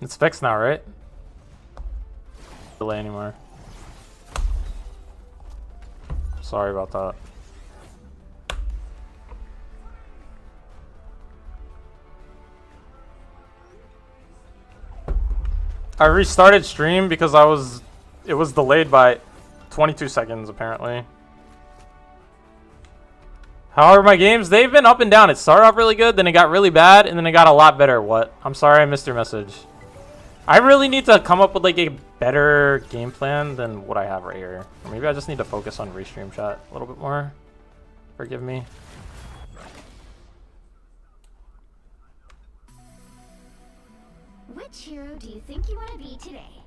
It's fixed now, right? Delay anymore. Sorry about that. I restarted stream because it was delayed by 22 seconds apparently. How are my games? They've been up and down. It started off really good, then it got really bad, and then it got a lot better. What? I'm sorry I missed your message. I really need to come up with like a better game plan than what I have right here. Or maybe I just need to focus on restream chat a little bit more. Forgive me. Which hero do you think you want to be today?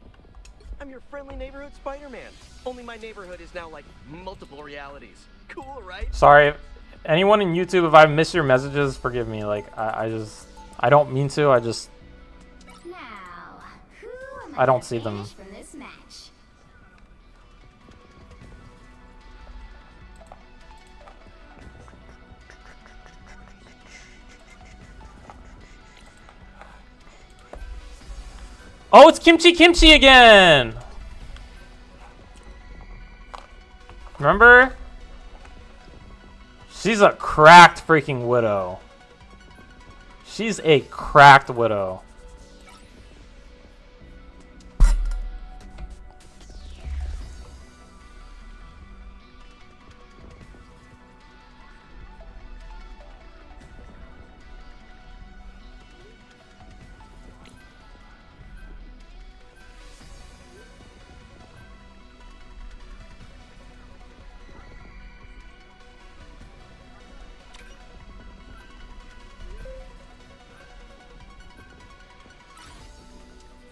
I'm your friendly neighborhood Spider-Man. Only my neighborhood is now like multiple realities. Cool, right? Sorry, anyone in YouTube, if I miss your messages, forgive me. Like I don't mean to. Now, who am I don't see them. from this match? Oh, it's Kimchi Kimchi again! Remember? She's a cracked freaking widow. She's a cracked widow.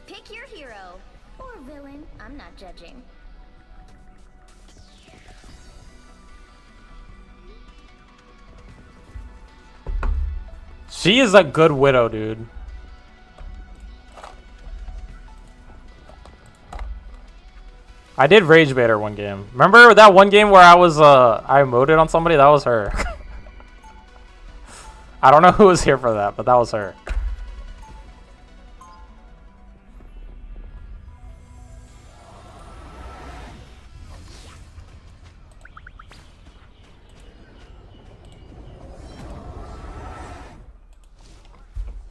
Pick your hero. Or villain, I'm not judging. She is a good widow, dude. I did rage bait her one game. Remember that one game where I emoted on somebody? That was her. I don't know who was here for that, but that was her.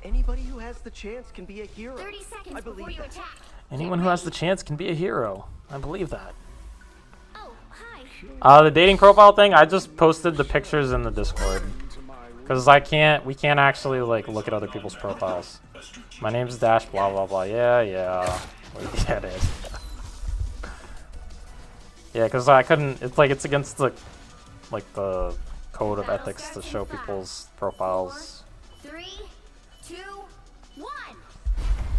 Anybody who has the chance can be a hero. 30 seconds I before believe you that. attack. Anyone who has the chance can be a hero. I believe that. Oh, hi. The dating profile thing, I just posted the pictures in the Discord. Because we can't actually like look at other people's profiles. My name's Dash, blah blah blah. Yeah. We get it. Yeah, because I couldn't, it's against the code of ethics to show people's profiles. 3, 2, 1.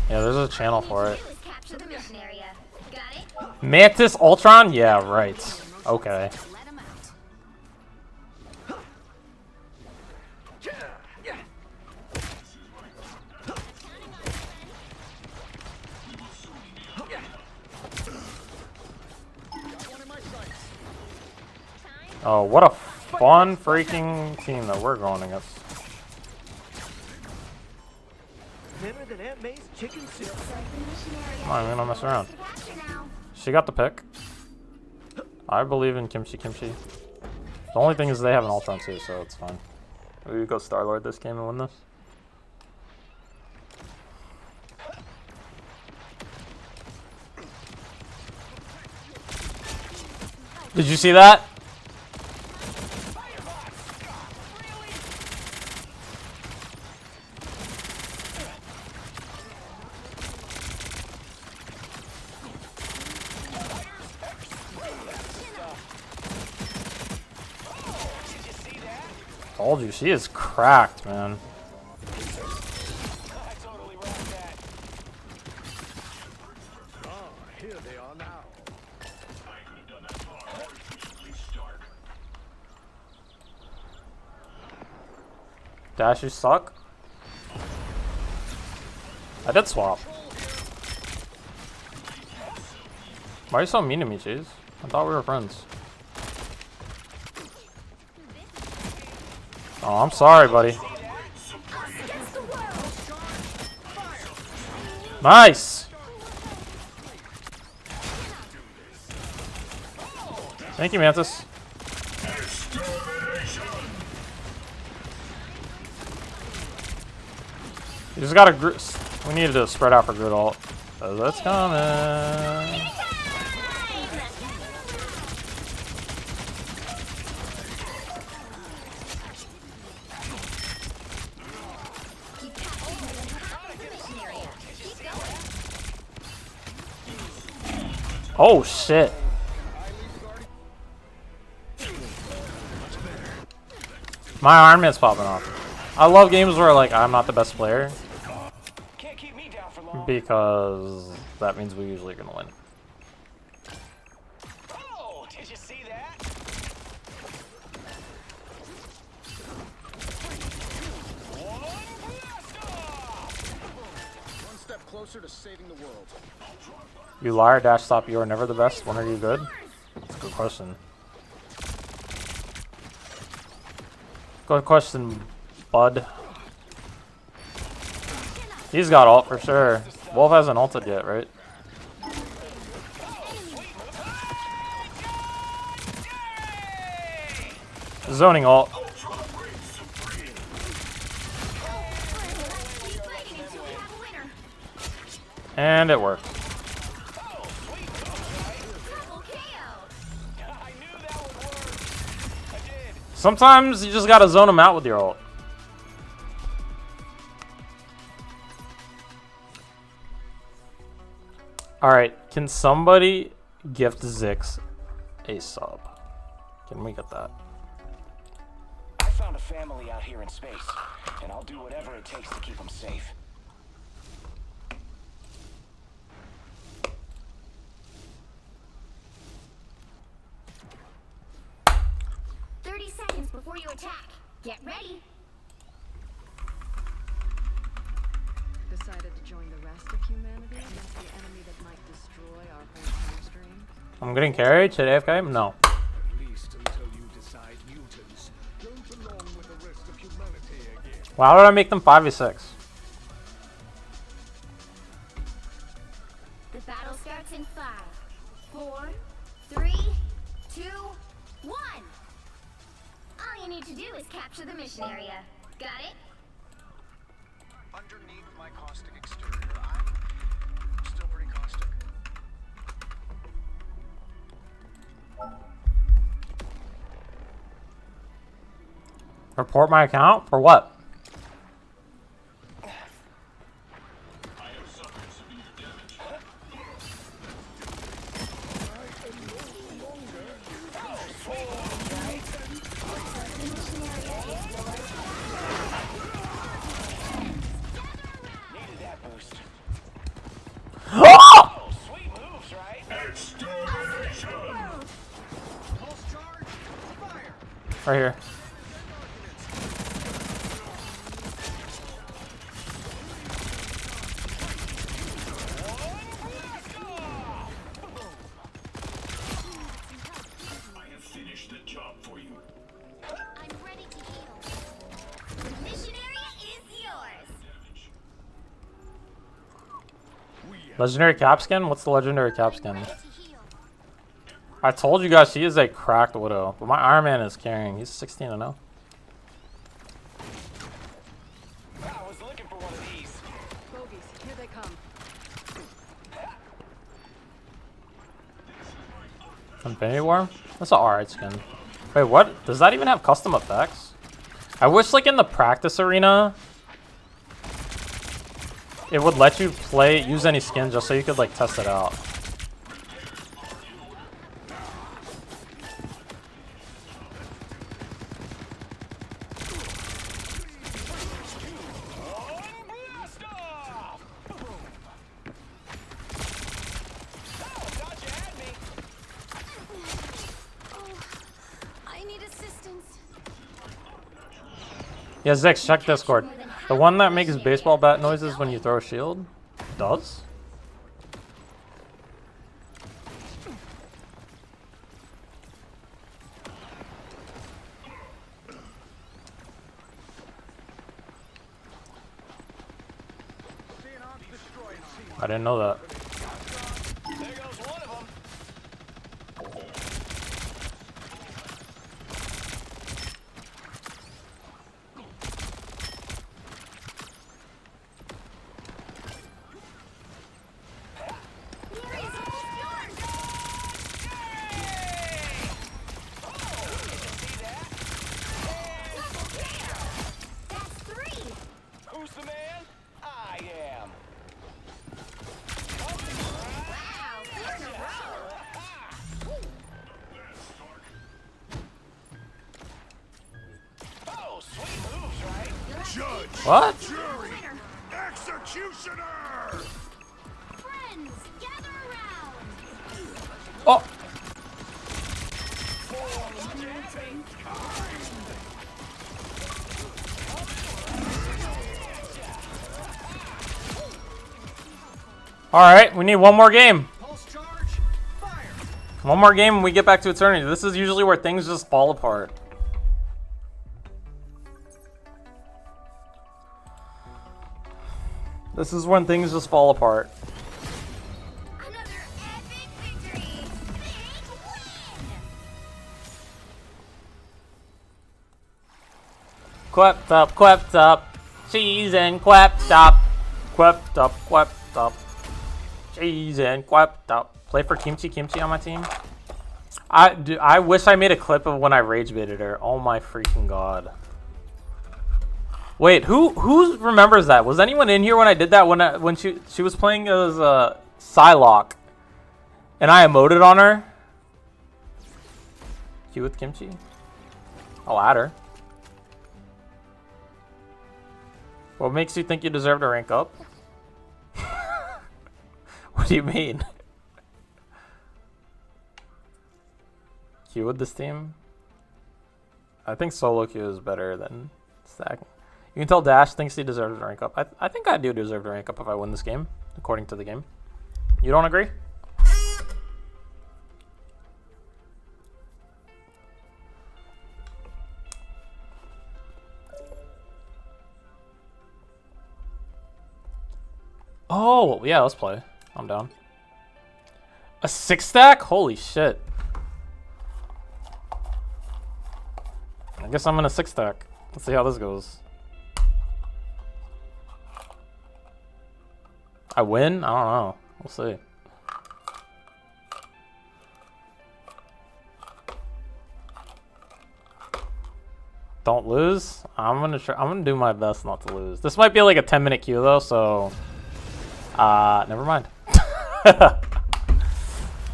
Yeah, there's a channel for it. Capture the mission area. Got it? Mantis Ultron? Yeah, right. Okay. Let him out. Oh, what a fun freaking team that we're going against. Better than Aunt May's chicken soup. Come on, we don't mess around. She got the pick. I believe in Kimchi Kimchi. The only thing is they have an Ultron too, so it's fine. We go Star-Lord this game and win this. Did you see that? Told you, she is cracked, man. Dash, you suck. I did swap. Why are you so mean to me, Cheese? I thought we were friends. Oh, I'm sorry, buddy. Nice. Thank you, Mantis. You just gotta. We needed to spread out for good ult. So that's coming. Oh shit. My Iron Man's popping off. I love games where like I'm not the best player. Because that means we're usually gonna win. Oh, did you see that? One step closer to saving the world. You liar, dash stop, you are never the best. When are you good? That's a good question. Good question, bud. He's got ult for sure. Wolf hasn't ulted yet, right? Zoning ult. And it worked. Sometimes you just gotta zone them out with your ult. Alright, can somebody gift Zix a sub? Can we get that? I found a family out here in space, and I'll do whatever it takes to keep them safe. Before you attack, get ready. Decided to join the rest of humanity against the enemy that might destroy our whole time stream. I'm getting carried. Should AFK? No. At least until you decide mutants don't belong with the rest of humanity again. Why would I make them 5v6? The battle starts in 5, 4, 3, 2, 1. All you need to do is capture the mission area. Got it? Underneath my caustic exterior, I'm still pretty caustic. Report my account? For what? Oh, sweet moves, right? Right here. I have finished the job for you. I'm ready to heal. The mission area is yours. Legendary cap skin? What's the legendary cap skin? Ready to heal. I told you guys she is a cracked widow, but my Iron Man is carrying. He's 16 and 0. I was looking for one of these. Bogies, here they come. Infinity War? That's an alright skin. Wait, what? Does that even have custom effects? I wish, like, in the practice arena, it would let you use any skin just so you could, like, test it out. I need assistance. Yeah, Zix, check Discord. The one that makes baseball bat noises when you throw a shield does? Seeing off destroyed. I didn't know that. There goes one of them. The area's almost yours. Double kill. That's 3. Who's the man? I am. Wow, 4 in a row. Oh, sweet moves, right? Judge, What? jury, Winner. executioner! Friends, gather around. Oh. All right, we need one more game. Pulse charge, fire! One more game and we get back to Eternity. This is usually where things just fall apart. This is when things just fall apart. Another epic victory. Big win. Quept up. Cheese and quept up. Quept up. Cheese and quept up. Play for Kimchi on my team. I wish I made a clip of when I rage baited her. Oh my freaking god. Wait, who remembers that? Was anyone in here when I did that when she was playing as Psylocke and I emoted on her? Q with Kimchi? I'll add her. What makes you think you deserve to rank up? What do you mean? Q with this team? I think solo queue is better than stack. You can tell Dash thinks he deserves to rank up. I think I do deserve to rank up if I win this game, according to the game. You don't agree? Oh, yeah, let's play. I'm down. A 6-stack? Holy shit. I guess I'm in a 6-stack. Let's see how this goes. I win? I don't know. We'll see. Don't lose? I'm gonna do my best not to lose. This might be like a 10-minute queue though, so never mind.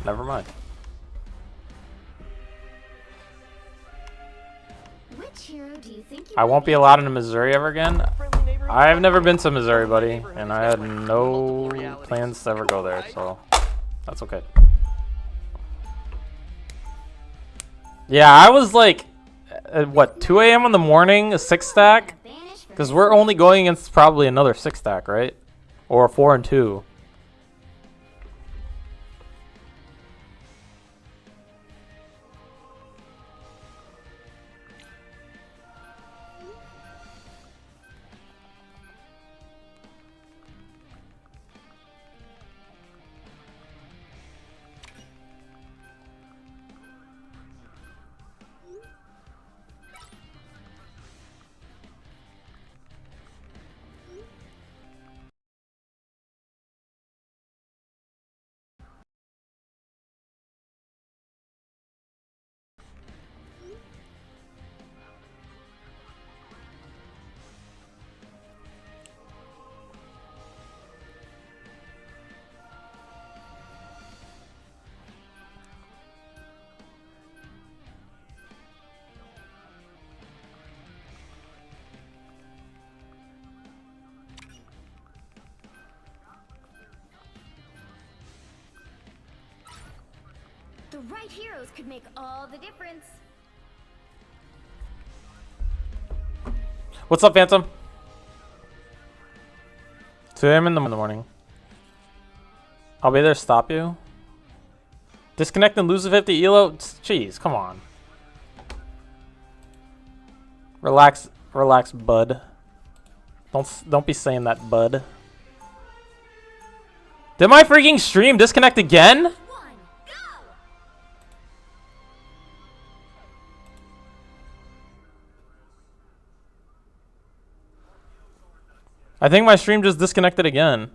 Never mind. Which hero do you think you I won't be allowed into Missouri ever again. Friendly neighborhood I've never Spider-Man. been to Missouri, buddy, Neighborhood and is I had now like no multiple realities. plans to ever go there, Right? so that's okay. Yeah, I was like, at what, 2 a.m. in the morning, a 6-stack? banish for Because we're only going against probably another 6-stack, right? Or a 4 and 2. the right heroes could make all the difference. What's up, Phantom? 2 a.m. in the morning. I'll be there to stop you. Disconnect and lose a 50 elo? Jeez, come on. Relax, bud. Don't be saying that, bud. Did my freaking stream disconnect again? 1, go! I think my stream just disconnected again.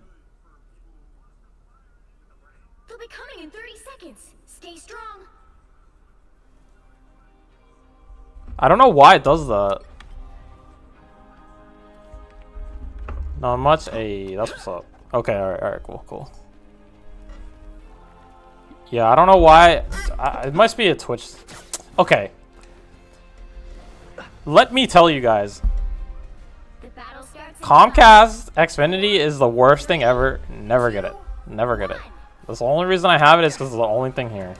They'll be coming in 30 seconds. Stay strong. I don't know why it does that. Not much. Hey, that's what's up. Okay, alright, cool. Yeah, I don't know why. It must be a Twitch. Okay. Let me tell you guys. The battle starts in Comcast Xfinity is the worst thing ever. Never get it. Never get it. That's the only reason I have it is because it's the only thing here.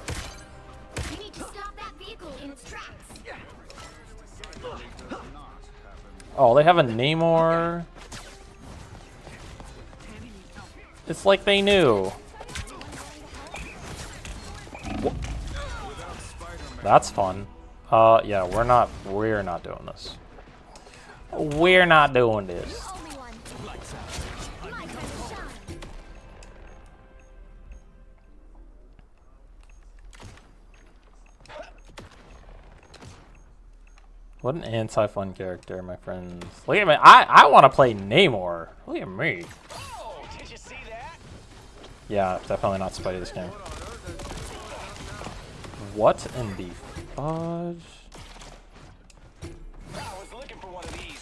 5. You need to stop that vehicle in its tracks. Oh, they have a Namor. It's like they knew. That's fun. Yeah, we're not doing this. We're not doing this. Only one. My time to shine. What an anti-fun character, my friends. Look at me. I want to play Namor. Look at me. Oh, did you see that? Yeah, definitely not Spidey this game. What in the fudge? I was looking for one of these.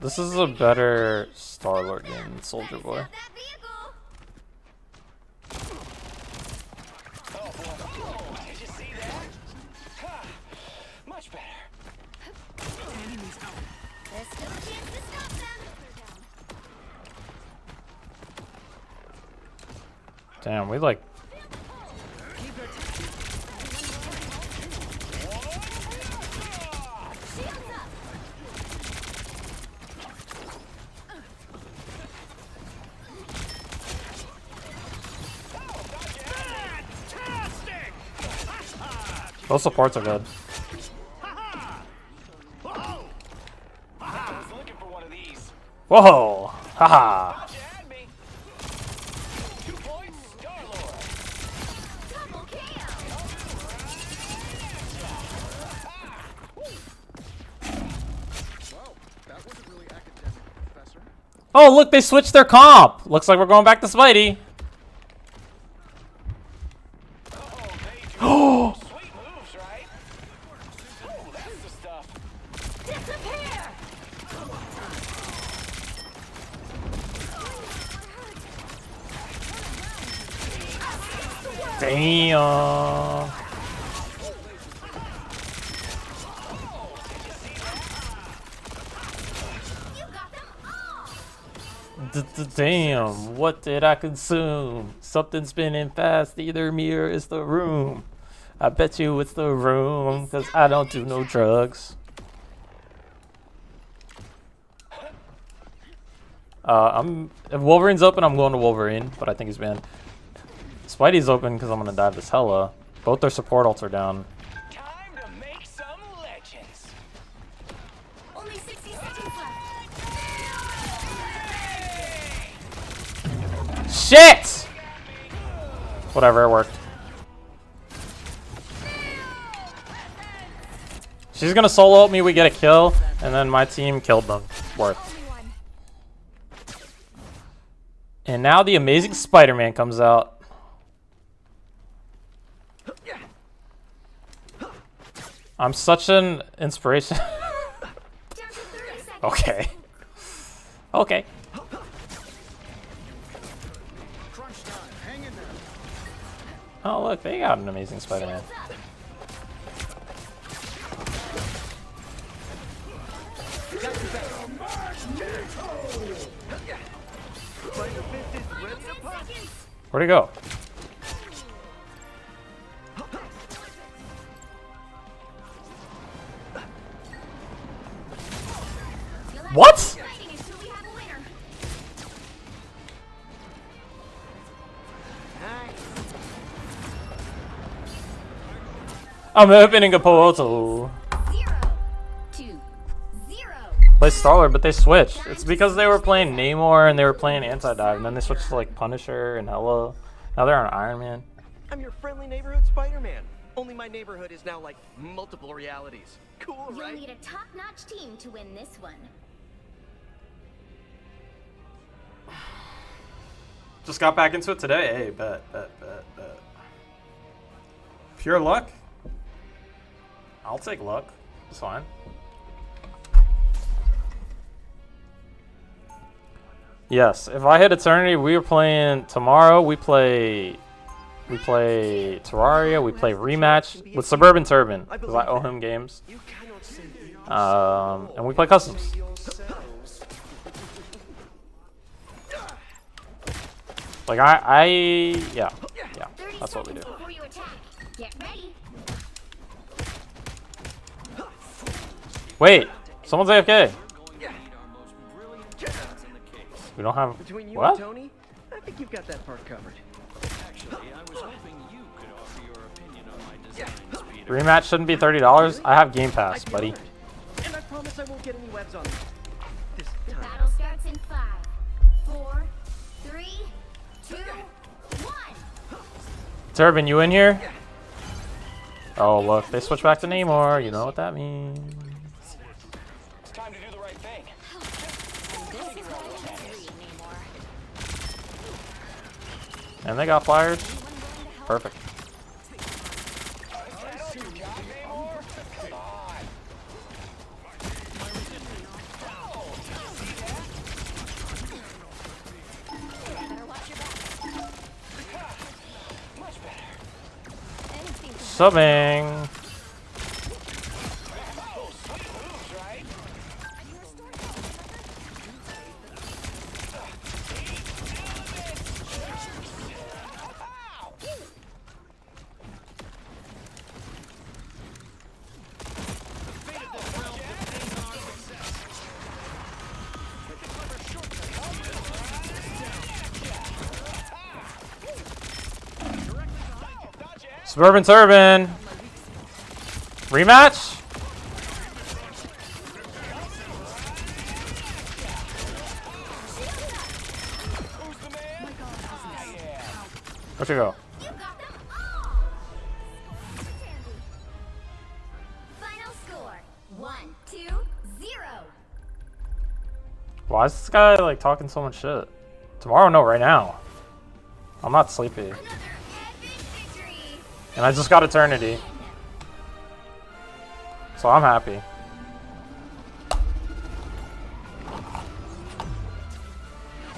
This is a better Star-Lord game than Soldier Boy. Stop that vehicle. Oh, did you see that? Ha, much better. There's still a chance to stop them. Damn, we like. Shields up. Those supports are good. I was looking for one of these. Whoa! Haha! Thought you had me. 2 points, Star-Lord. Double KO. Well, that wasn't really academic, Professor. Oh, look, they switched their comp. Looks like we're going back to Spidey. Oh, they do. Sweet moves, right? Oh, that's the stuff. Disappear. Damn. You got them all. Damn, what did I consume? Something spinning fast, either me or it's the room. I bet you it's the room, because I don't do no drugs. If Wolverine's open, I'm going to Wolverine, but I think he's banned. Spidey's open because I'm going to dive this Hella. Both their support ults are down. Time to make some legends. Only 60 seconds left. Shit! Whatever, it worked. She's gonna solo ult me, we get a kill, and then my team killed them. Worth. Only one. And now the Amazing Spider-Man comes out. I'm such an inspiration. Down to 30 seconds. Okay. Okay. Crunch time. Hang in there. Oh, look, they got an Amazing Spider-Man. Shields up. Spider Fist is ready to 10 pop. seconds. Where'd he go? You'll have What? to keep fighting until we have a winner. I'm opening a portal. 0. Play Starler, but they switched. It's because they were playing Namor and they were playing Anti-Dive, and then they switched to like Punisher and Hela. Now they're on Iron Man. I'm your friendly neighborhood Spider-Man. Only my neighborhood is now like multiple realities. Cool, You'll right? need a top-notch team to win this one. Just got back into it today. Hey, bet. Pure luck? I'll take luck. It's fine. Yes, if I hit Eternity, we are playing tomorrow. We play Terraria. We play Rematch with Suburban Turban because I owe him games. You cannot say And we play customs. Like yeah, that's what we do. Before you attack. Get ready. Wait, someone's AFK. We don't have between you what? and Tony, I think you've got that part covered. Actually, I was hoping you could offer your opinion on my designs, Peter. Rematch shouldn't be $30. I have Game Pass, I'd be buddy. honored. And I promise I won't get any webs on me. This The time. battle starts in 5, 4, 3, 2, 1. Turban, you in here? Oh look, they switch back to Namor. You know what that means. It's time to do the right thing. This is what I need to read, Namor. And they got flyers. Perfect. Better watch your back. Anything to Subbing. Suburban Turban. Rematch? Where'd you go? You got them all! Final score 1, 2, 0. Why is this guy like talking so much shit? Tomorrow, no, right now. I'm not sleepy. Another epic victory! And I just got Eternity. So I'm happy.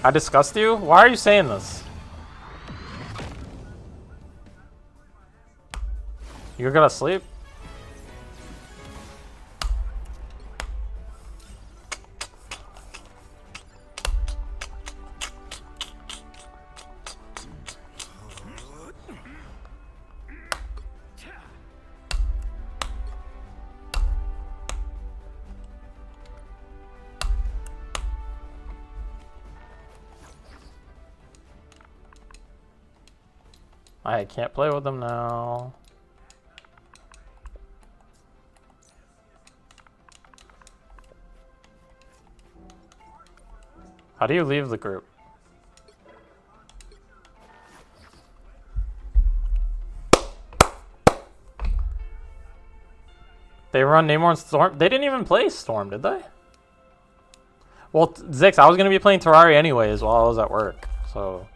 I disgust you? Why are you saying this? You're gonna sleep? I can't play with them now. How do you leave the group? They run Namor and Storm. They didn't even play Storm, did they? Well, Zix, I was going to be playing Terraria anyways while I was at work. So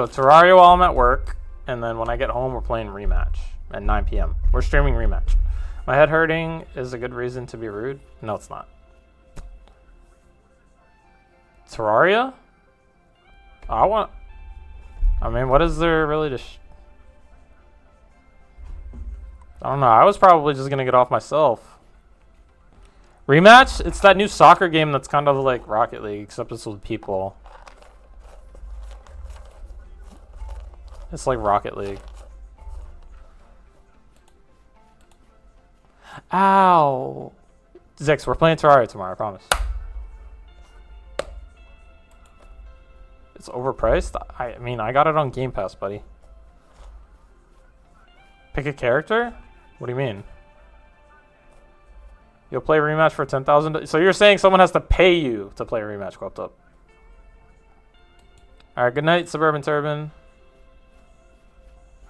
Terraria while I'm at work. And then when I get home, we're playing Rematch at 9 p.m. We're streaming Rematch. My head hurting is a good reason to be rude? No, it's not. Terraria? I mean, what is there really to... I don't know. I was probably just going to get off myself. Rematch? It's that new soccer game that's kind of like Rocket League, except it's with people. It's like Rocket League. Ow! Zix, we're playing Terraria tomorrow, I promise. It's overpriced? I mean, I got it on Game Pass, buddy. Pick a character? What do you mean? You'll play rematch for 10,000. So you're saying someone has to pay you to play a rematch, Quapped Up. Alright, good night, Suburban Turban.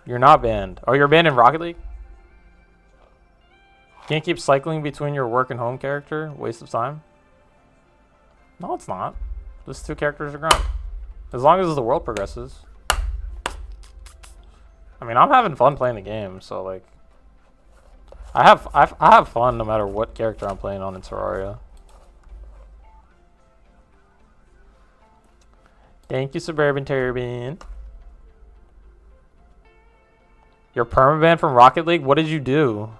You're not banned. Oh, you're banned in Rocket League? Can't keep cycling between your work and home character? Waste of time? No, it's not. Just 2 characters are grind. As long as the world progresses. I mean, I'm having fun playing the game, so like... I have fun no matter what character I'm playing on in Terraria. Thank you, Suburban Turban. You're permabanned from Rocket League? What did you do?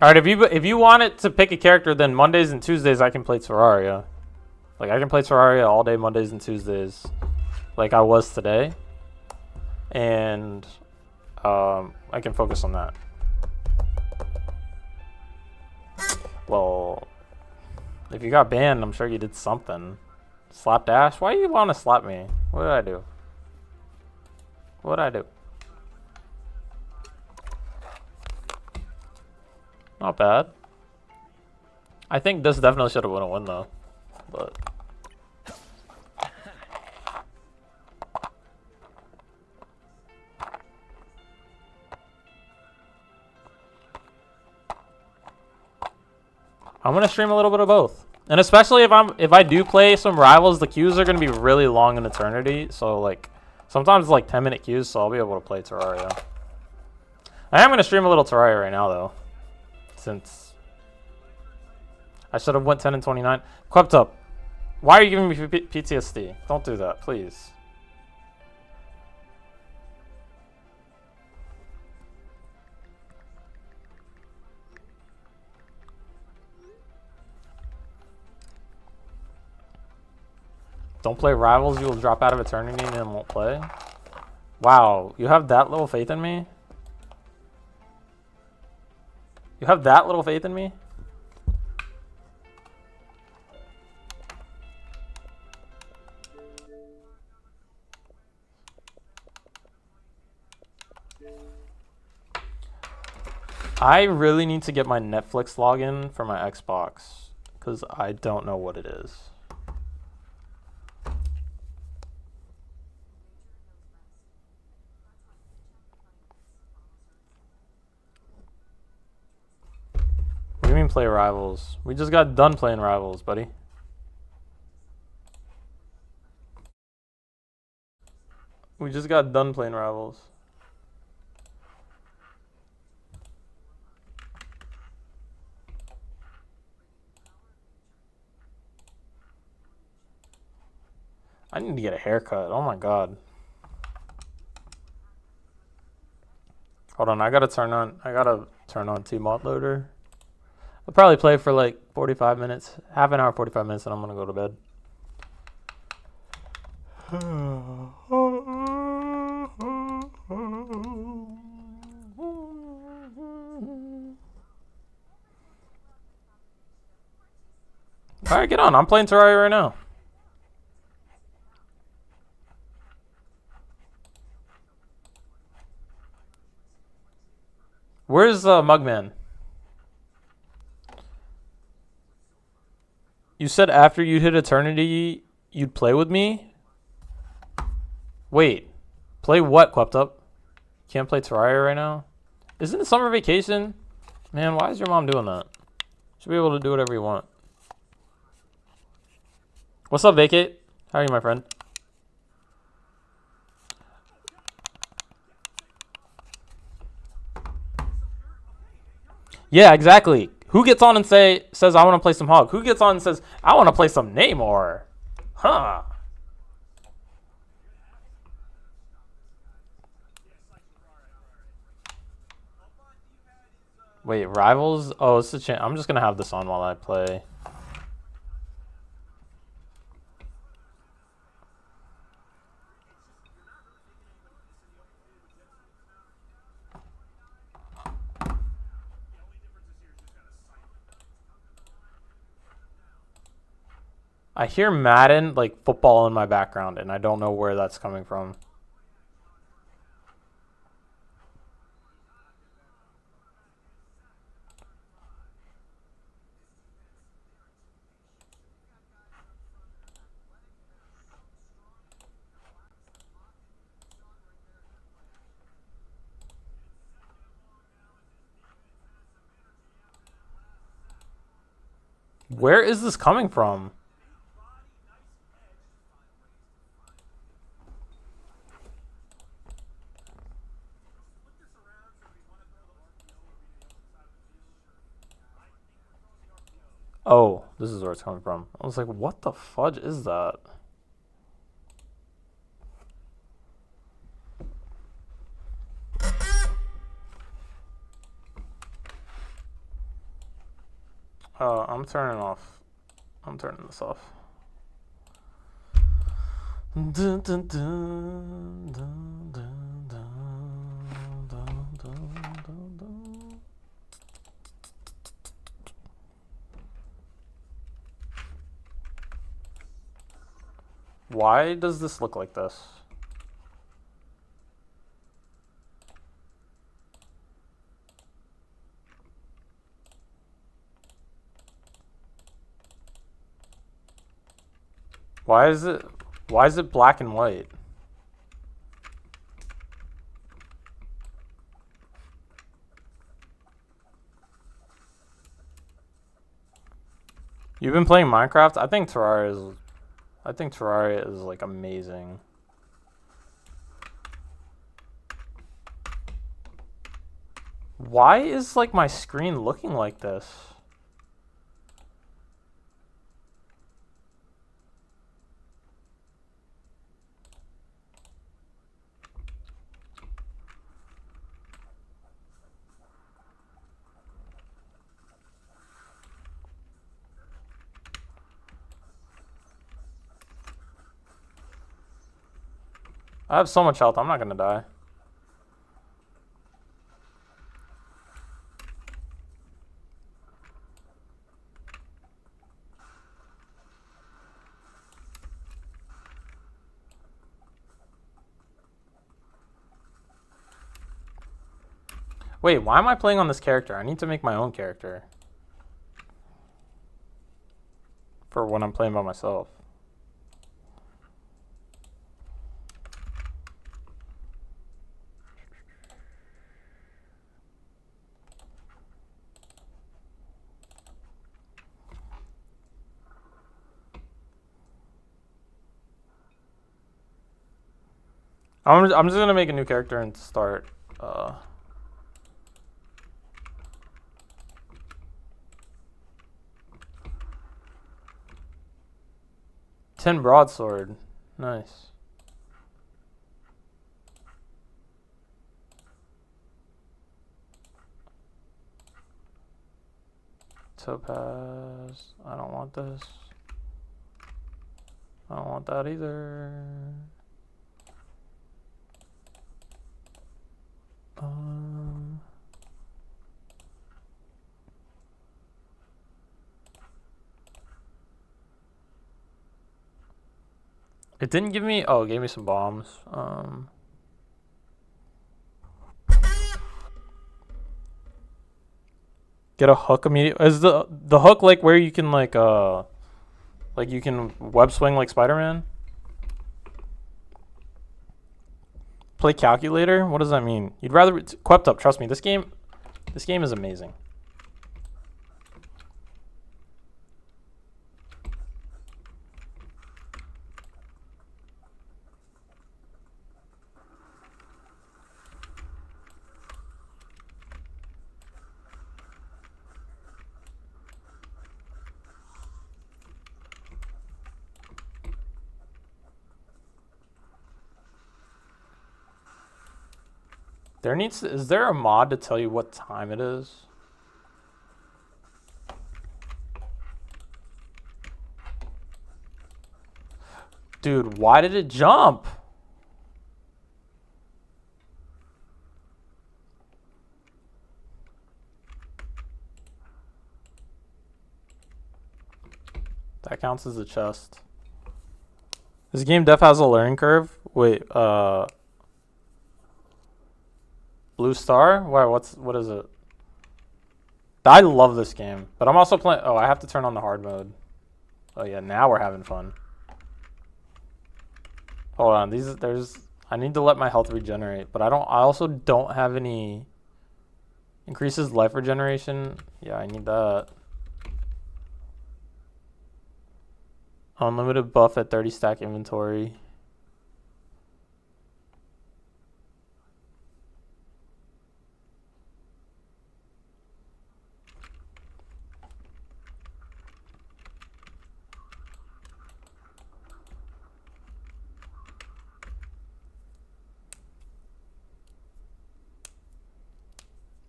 Alright, if you wanted to pick a character, then Mondays and Tuesdays I can play Terraria. Like, I can play Terraria all day Mondays and Tuesdays. Like I was today. And I can focus on that. Well, if you got banned, I'm sure you did something. Slapdash? Why do you want to slap me? What did I do? What did I do? Not bad. I think this definitely should have won a win though. But I'm gonna stream a little bit of both. And especially if I do play some rivals, the queues are gonna be really long in eternity. So like sometimes it's like 10-minute queues, so I'll be able to play Terraria. I am gonna stream a little Terraria right now though. Since I should have went 10 and 29. Quapped Up. Why are you giving me PTSD? Don't do that, please. Don't play rivals, you will drop out of eternity and then won't play. Wow, you have that little faith in me? You have that little faith in me? I really need to get my Netflix login for my Xbox because I don't know what it is. What do you mean play rivals? We just got done playing rivals, buddy. We just got done playing rivals. I need to get a haircut. Oh my god. Hold on, I gotta turn on T-Mod Loader. I'll probably play for like 45 minutes. Half an hour, 45 minutes, and I'm gonna go to bed. Alright, get on. I'm playing Terraria right now. Where's Mugman? You said after you hit eternity, you'd play with me? Wait. Play what, Quapped Up? Can't play Terraria right now? Isn't it summer vacation? Man, why is your mom doing that? Should be able to do whatever you want. What's up, Vacate? How are you, my friend? Yeah, exactly. Who gets on and says I want to play some Hog? Who gets on and says I want to play some Namor? Huh? Wait, rivals? Oh, it's a chance. I'm just gonna have this on while I play. I hear Madden, like football in my background, and I don't know where that's coming from. Where is this coming from? Oh, this is where it's coming from. I was like, what the fudge is that? I'm turning off. I'm turning this off. Dun, dun, dun, dun, dun, dun, dun, dun, dun, dun. Why does this look like this? Why is it black and white? You've been playing Minecraft? I think Terraria is like amazing. Why is like my screen looking like this? I have so much health, I'm not gonna die. Wait, why am I playing on this character? I need to make my own character. For when I'm playing by myself. I'm just gonna make a new character and start. 10 broadsword, nice. Topaz. I don't want this. I don't want that either. It didn't give me. Oh, it gave me some bombs. Get a hook immediately. Is the hook like where you can like you can web swing like Spider-Man? Play calculator? What does that mean? You'd rather Quept up, trust me. This game is amazing. Is there a mod to tell you what time it is? Dude, why did it jump? That counts as a chest. This game def has a learning curve. Wait, Blue Star? Why? What is it? I love this game, but I'm also playing. Oh, I have to turn on the hard mode. Oh yeah, now we're having fun. Hold on, I need to let my health regenerate, but I also don't have any increases life regeneration. Yeah, I need that. Unlimited buff at 30 stack inventory.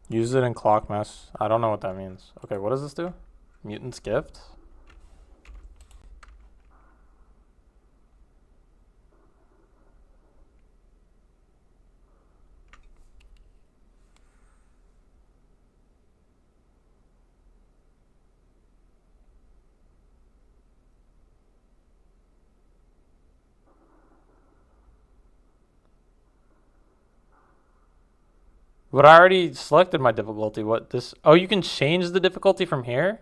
Use it in clock mesh. I don't know what that means. Okay, what does this do? Mutant's gift? But I already selected my difficulty. What this? Oh, you can change the difficulty from here?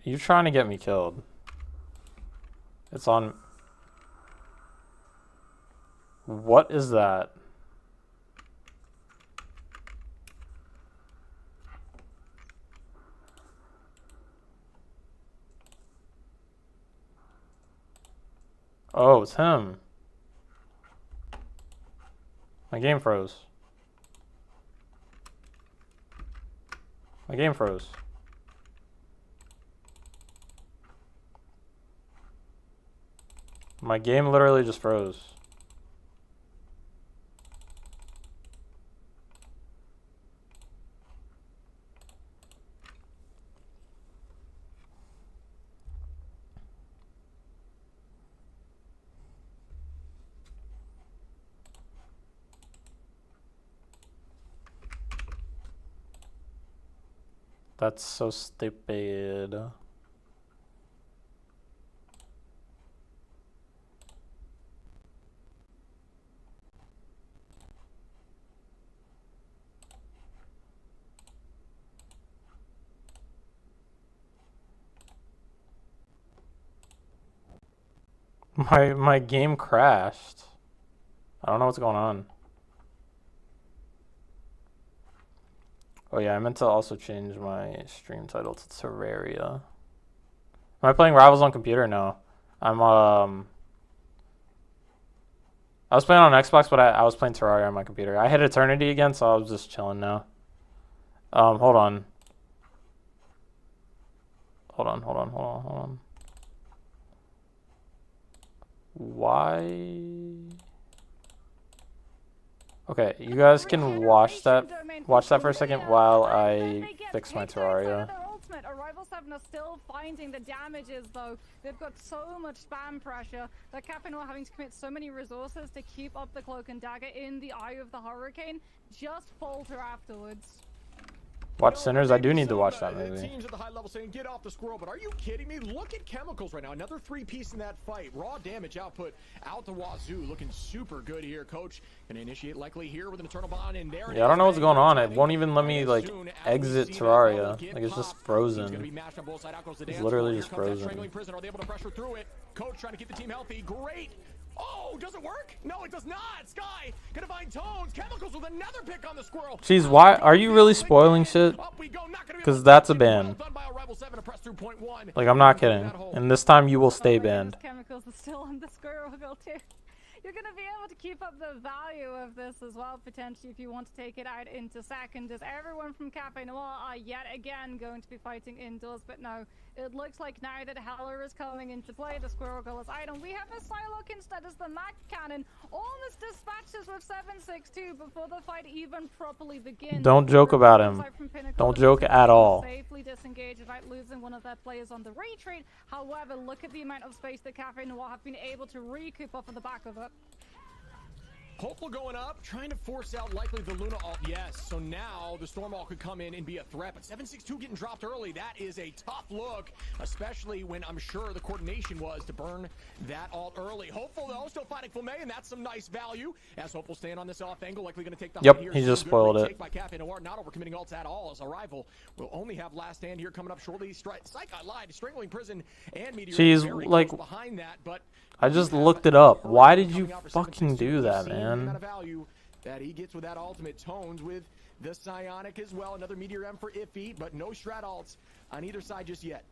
You're trying to get me killed. It's on. What is that? Oh, it's him. My game froze. My game froze. My game literally just froze. That's so stupid. My game crashed. I don't know what's going on. Oh yeah, I meant to also change my stream title to Terraria. Am I playing Rivals on computer? No. I was playing on Xbox, but I was playing Terraria on my computer. I hit Eternity again, so I was just chilling now. Hold on. Hold on. Why? Okay, you guys can watch that for a second while I fix my Terraria. Our Rivals 7 are still finding the damages though. They've got so much spam pressure that Cafe Noir having to commit so many resources to keep up the cloak and dagger in the eye of the hurricane just falter afterwards. Watch Sinners. I do need to watch that movie. Teams at the high level saying get off the squirrel, but are you kidding me? Look at Chemicals right now. Another 3-piece in that fight. Raw damage output out the wazoo. Looking super good here, coach. Gonna initiate likely here with an Eternal Bond in there. Yeah, I don't know what's going on. It won't even let me like exit Terraria. Like it's just frozen. It's literally just frozen. Are they able to pressure through it? Coach trying to keep the team healthy. Great. Oh, does it work? No, it does not. Sky gonna find Tones. Chemicals with another pick on the squirrel. Jeez, why are you really spoiling shit? Because that's a ban. Like I'm not kidding. And this time you will stay banned. Chemicals are still on the squirrel too. You're going to be able to keep up the value of this as well, potentially, if you want to take it out into second, as everyone from Cafe Noir are yet again going to be fighting indoors. But no, it looks like now that Heller is coming into play, the Squirrel Girl is item. We have a Psylocke instead as the Mac Cannon, almost dispatches with 762 before the fight even properly begins. Don't joke about him. Don't joke at all. Safely disengage without losing one of their players on the retreat. However, look at the amount of space that Cafe Noir have been able to recoup off of the back of it. Hopeful going up, trying to force out likely the Luna ult. Yes, so now the Storm ult could come in and be a threat, but 762 getting dropped early. That is a tough look, especially when I'm sure the coordination was to burn that ult early. Hopeful though, still finding Fumé, and that's some nice value. As Hopeful staying on this off angle, likely going to take the Yep, here. he just Good spoiled retake it. by Cafe Noir, not overcommitting ults at all as Arrival will only have last stand here coming up shortly. Psych, I lied. Strangling Prison and Meteor. Jeez, very like, close behind that, but I just looked it up. Why did you fucking do that, man? Value that he gets with that ultimate tones with the Psionic as well. Another Meteor M for Iffy, but no Strat ults on either side just yet.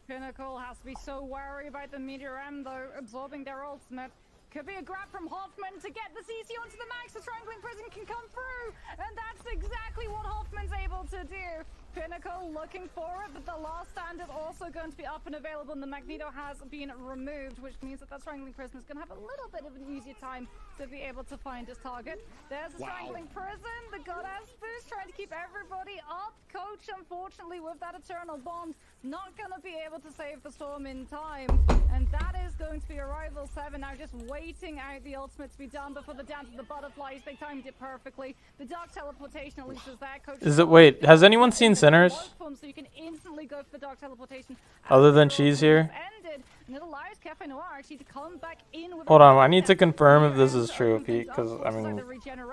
Pinnacle has to be so wary about the Meteor M though, absorbing their ultimate. Could be a grab from Hoffman to get the CC onto the max. The Strangling Prison can come through, and that's exactly what Hoffman's able to do. Pinnacle looking for it, but the last stand is also going to be up and available, and the Magneto has been removed, which means that that Strangling Prison is going to have a little bit of an easier time to be able to find his target. There's the Strangling Prison, the Goddess boost, trying to keep everybody up. Coach, unfortunately, with that Eternal Bond, not going to be able to save the Storm in time, and that is going to be Arrival 7 now just waiting out the ultimate to be done before the dance of the butterflies. They timed it perfectly. The dark teleportation at least is there. Coach Is it, wait, has anyone seen Sinners? so you can instantly go for the dark teleportation. Other than Cheese here? Ended, and it allows Cafe Noir actually to come back in with Hold on, I need to confirm if this is true, Pete, because, I mean,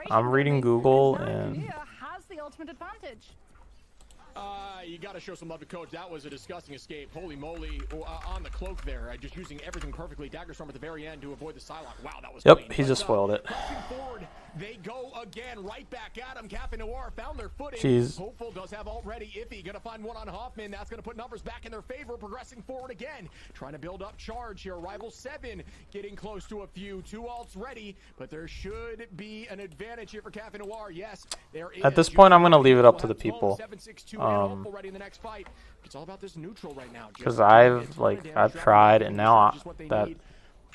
I'm reading Google and... has the ultimate advantage. You got to show some love to Coach. That was a disgusting escape. Holy moly, on the cloak there. Just using everything perfectly. Dagger Storm at the very end to avoid the Psylocke. Wow, that was Yep, clean. he just spoiled it. Forward, they go again, right back at him. Cafe Noir found their footing. Jeez. Hopeful does have already. Iffy gonna find one on Hoffman. That's gonna put numbers back in their favor. Progressing forward again, trying to build up charge here. Rival 7 getting close to a few. 2 ults ready, but there should be an advantage here for Cafe Noir. Yes, there is. At this point, I'm gonna leave it up to the people. 762 and ready in the next fight. It's all about this neutral right now. Because I've tried, and now that...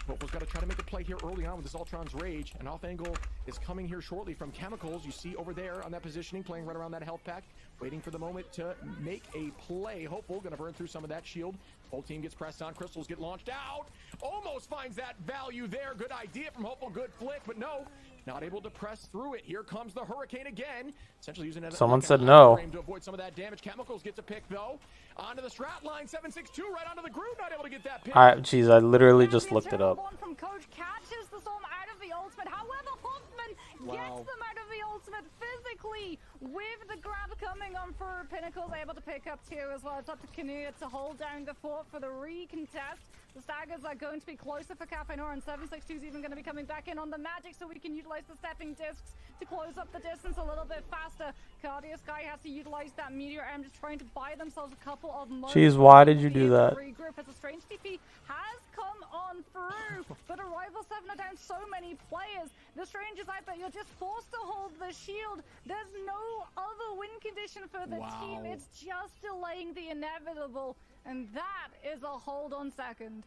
Hopeful's got to try to make a play here early on with this Ultron's Rage. An off angle is coming here shortly from Chemicals. You see over there on that positioning, playing right around that health pack, waiting for the moment to make a play. Hopeful going to burn through some of that shield. Whole team gets pressed on. Crystals get launched out. Almost finds that value there. Good idea from Hopeful. Good flick, but no. Not able to press through it. Here comes the Hurricane again. Essentially using it. Someone said no. To avoid some of that damage. Chemicals gets a pick though. Onto the strat line. 762 right onto the groove. Not able to get that pick. Alright, jeez, I literally just looked it up. One from Coach catches the Storm out of the ultimate. However, Hoffman gets them out of the ultimate physically with the grab coming on for Pinnacle's able to pick up 2 as well. It's up to Canoe to hold down the fort for the recontest. The staggers are going to be closer for Cafe Noir, and 762 is even going to be coming back in on the magic so we can utilize the stepping discs to close up the distance a little bit faster. Cardia Sky has to utilize that Meteor M, just trying to buy themselves a couple of moments. Jeez, why did you do that? Regroup as a strange TP has come on through, but Arrival 7 are down so many players. The Strange is out there. You're just forced to hold the shield. There's no other win condition for the team. It's just delaying the inevitable. And that is a hold on second.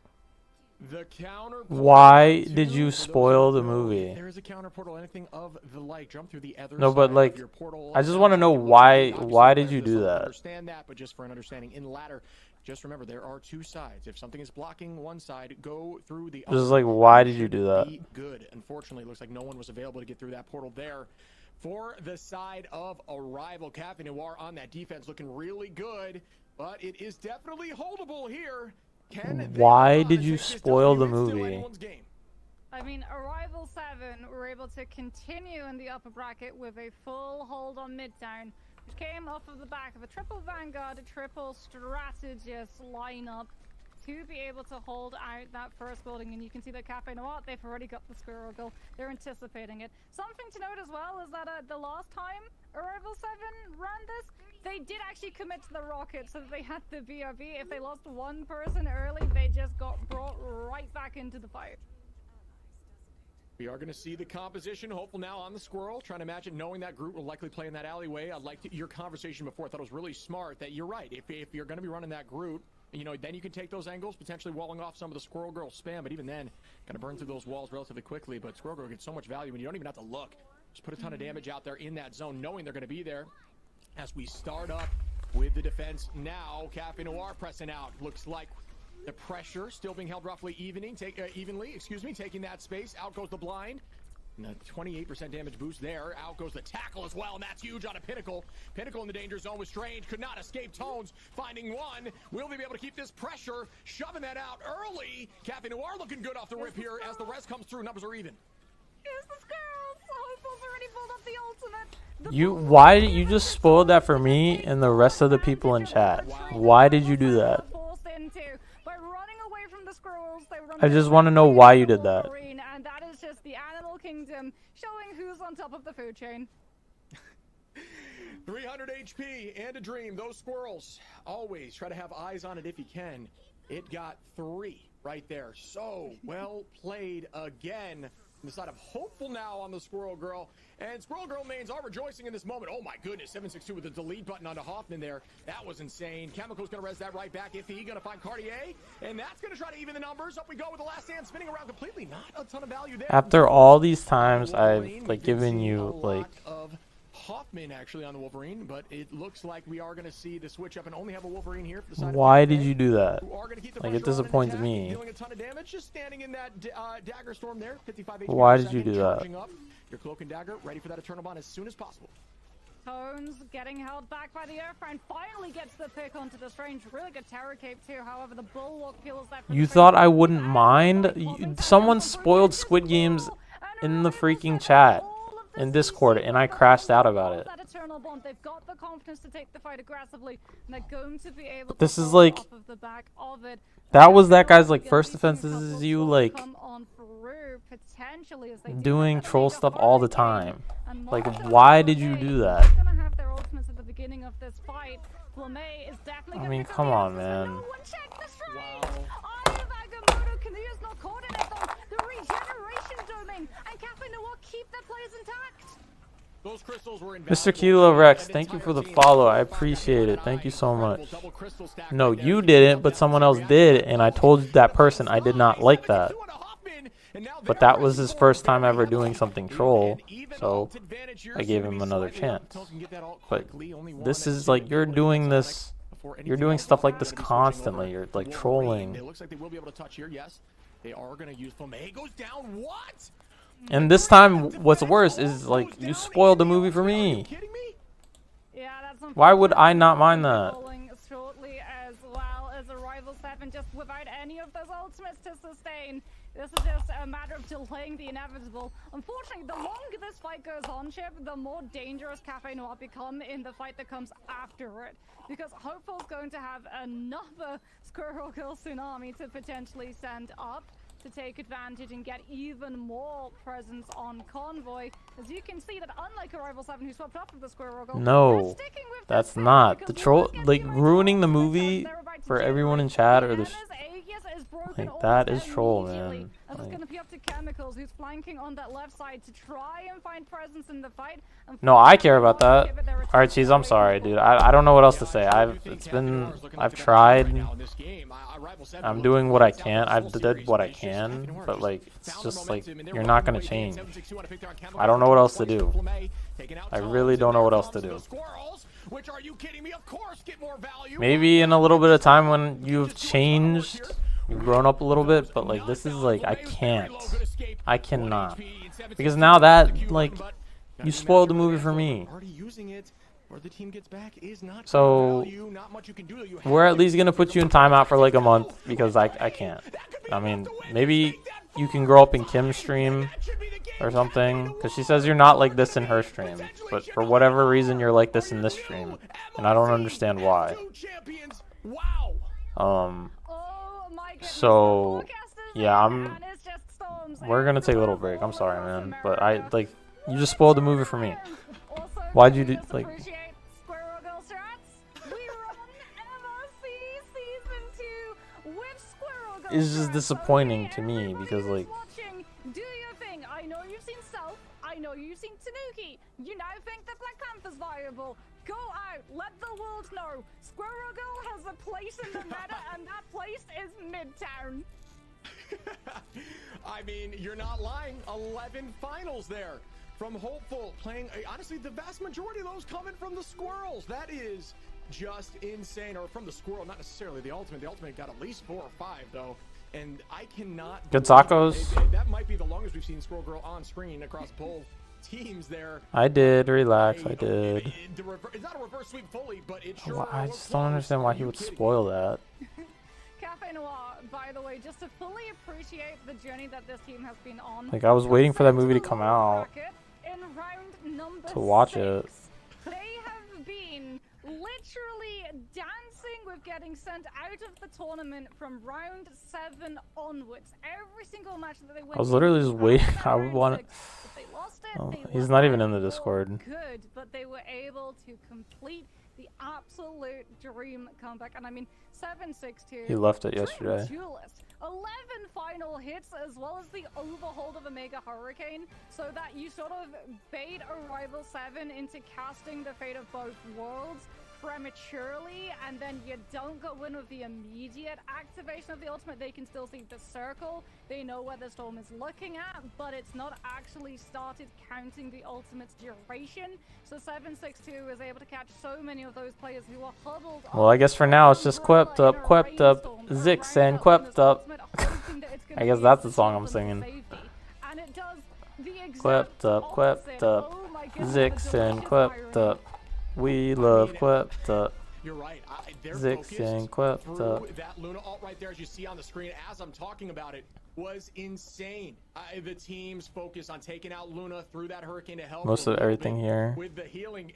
The counter. Why did you spoil the movie? There is a counter portal, anything of the like. Jump through the other. No, but side like, of your portal. I just want to know why did you do that? Understand that, but just for an understanding, in ladder, just remember there are 2 sides. If something is blocking one side, go through the other. Just like, why did you do that? Good. Unfortunately, it looks like no one was available to get through that portal there. For the side of Arrival, Cafe Noir on that defense looking really good. But it is definitely holdable here. Why did you spoil the movie? I mean, Arrival 7 were able to continue in the upper bracket with a full hold on Midtown, which came off of the back of a triple Vanguard, a triple strategist lineup to be able to hold out that first building. And you can see that Cafe Noir, they've already got the squirrel goal. They're anticipating it. Something to note as well is that the last time Arrival 7 ran this, they did actually commit to the rocket, so that they had the BRB. If they lost one person early, they just got brought right back into the fight. We are going to see the composition. Hopeful now on the squirrel. Trying to imagine knowing that Groot will likely play in that alleyway. I'd like your conversation before. I thought it was really smart that you're right. If you're going to be running that Groot, you know, then you can take those angles, potentially walling off some of the Squirrel Girl spam. But even then, going to burn through those walls relatively quickly. But Squirrel Girl gets so much value when you don't even have to look. Just put a ton of damage out there in that zone, knowing they're going to be there. As we start up with the defense now, Cafe Noir pressing out. Looks like the pressure still being held roughly evenly, taking that space. Out goes the blind. And a 28% damage boost there. Out goes the tackle as well, and that's huge on a Pinnacle. Pinnacle in the danger zone was Strange. Could not escape Tones. Finding one. Will they be able to keep this pressure? Shoving that out early. Cafe Noir looking good off the rip here as the rest comes through. Numbers are even. Here's the squirrels. Hopeful's already pulled up the ultimate. Why you just spoiled that for me and the rest of the people in chat? Why did you do that? By running away from the squirrels, they run I just want to know why you did that. and that is just the animal kingdom showing who's on top of the food chain. 300 HP and a dream. Those squirrels, always try to have eyes on it if you can. It got 3 right there. So well played again. On the side of Hopeful now on the Squirrel Girl. And Squirrel Girl mains are rejoicing in this moment. Oh my goodness, 762 with the delete button onto Hoffman there. That was insane. Chemical's going to res that right back. Iffy going to find Cartier. And that's going to try to even the numbers. Up we go with the last stand spinning around completely. Not a ton of value there. After all these times I've like given you like Hoffman actually on the Wolverine, but it looks like we are going to see the switch up and only have a Wolverine here for the side. Why did you do that? Like it disappoints me. Dealing a ton of damage, just standing in that dagger storm there. 55 HP Why per did you second, do that? charging up. Your cloak and dagger ready for that eternal bond as soon as possible. Tones getting held back by the Earthfriend, finally gets the pick onto the Strange. Really good Terror Cape too, however the Bulwark peels that. You thought I wouldn't mind? Someone spoiled Squid Games in the freaking chat in Discord and I crashed out about it. That eternal bond, they've got the confidence to take the fight aggressively, and they're going to be able This to is like off of the back of it. that was that guy's like first defense. This is you like Come on through, potentially, as they doing do troll that. stuff all the time. And Like Marshall why and did you Flamme do are that? gonna have their ultimates at the beginning of this fight. Flamme is definitely I gonna mean, pick up come the on, answers, man. but no one checked the Strange. Eye of Agamotto, Kanuya's not coordinate them. The regeneration doming, and Cafe Noir keep their plays intact. Those crystals were Mr. Kilo Rex, thank you for the follow. I appreciate it. Thank you so much. No, you didn't, but someone else did, and I told that person I did not like that. But that was his first time ever doing something troll, so I gave him another chance. But this is like you're doing this. You're doing stuff like this constantly. You're like trolling. It looks like they will be able to touch here. Yes, they are going to use Flamme. Goes down. What? And this time, what's worse is like you spoiled the movie for me. Yeah, that's Why would I not mind that? Shortly as well as Arrival 7, just without any of those ultimates to sustain. This is just a matter of delaying the inevitable. Unfortunately, the longer this fight goes on, Chip, the more dangerous Cafe Noir become in the fight that comes after it. Because Hopeful's going to have another Squirrel Girl tsunami to potentially send up to take advantage and get even more presence on Convoy. As you can see that unlike Arrival 7 who swapped off of the Squirrel Girl, No, that's not the troll. Like ruining the movie for everyone in chat or the. Like that is troll, man. And it's gonna be up to Chemicals, who's flanking on that left side to try and find presence in the fight. No, I care about that. Alright, Cheese, I'm sorry, dude. I don't know what else to say. I've tried. I'm doing what I can. I've did what I can, but like it's just like you're not gonna change. I don't know what else to do. I really don't know what else to do. Maybe in a little bit of time when you've changed, you've grown up a little bit, but like this is like I can't. I cannot. Because now that like you spoiled the movie for me. So we're at least gonna put you in timeout for like a month because I can't. I mean, maybe you can grow up in Kim's stream or something, because she says you're not like this in her stream, but for whatever reason you're like this in this stream, and I don't understand why. So yeah, we're gonna take a little break. I'm sorry, man, but you just spoiled the movie for me. Why'd you do like? It's just disappointing to me because like. Do your thing. I know you've seen Self. I know you've seen Tanuki. You now think that Black Panther's viable. Go out. Let the world know. Squirrel Girl has a place in the meta, and that place is Midtown. I mean, you're not lying. 11 finals there from Hopeful playing. Honestly, the vast majority of those coming from the Squirrels. That is just insane. Or from the Squirrel, not necessarily the Ultimate. The Ultimate got at least 4 or 5 though. And I cannot. Good believe tacos? that might be the longest we've seen Squirrel Girl on screen across both teams there. I did. Relax. I did. It's not a reverse sweep fully, but it sure Well, I looks just don't close. understand why Are he you would kidding me? spoil that. Cafe Noir, by the way, just to fully appreciate the journey that this team has been on. Like, I was waiting for that movie to come out In round number to watch 6, it. they have been literally dancing with getting sent out of the tournament from round 7 onwards. Every single match that they went I was literally just waiting. I would want to. They lost it. Oh, they he's lost not it even in the all Discord. Good, but they were able to complete the absolute dream comeback. And I mean, 7-6-2. He left it yesterday. Duelist. 11 final hits as well as the overhold of a Mega Hurricane, so that you sort of bait a Rival 7 into casting the fate of both worlds prematurely, and then you don't go in with the immediate activation of the ultimate. They can still see the circle, they know where the storm is looking at, but it's not actually started counting the ultimate's duration. So 7-6-2 is able to catch so many of those players who are huddled. Well, I guess for now it's just Quept Up, Zix and Quept Up. I guess that's the song I'm singing. And it does the exact Quept Up, opposite. Oh my goodness, Zix the and delicious Quept irony. Up. We love Quept Up. You're right. They're Zix and Quept through Up. that Luna ult right there, as you see on the screen, as I'm talking about it, was insane. The team's focus on taking out Luna through that hurricane to help Most a of little everything bit here. with the healing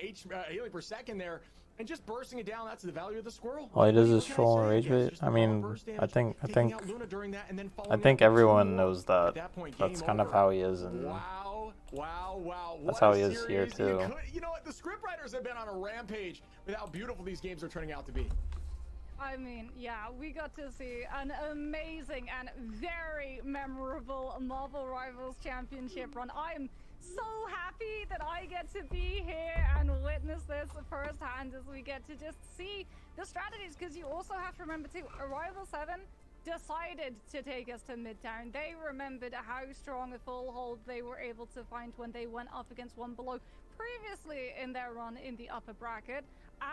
per second there, and just bursting it down. That's the value of the squirrel. All he does What is can I troll and say? rage Yes, bait. just I the mean, burst I damage, think taking out Luna during that, and then I following think up with two everyone more. knows At that. that point, That's game kind of over. how he is, and Wow. That's What how a he is here, series. too. You know what? The scriptwriters have been on a rampage with how beautiful these games are turning out to be. I mean, yeah, we got to see an amazing and very memorable Marvel Rivals Championship run. I'm so happy that I get to be here and witness this firsthand as we get to just see the strategies, because you also have to remember too, Rival 7 decided to take us to Midtown. They remembered how strong a full hold they were able to find when they went up against one below previously in their run in the upper bracket,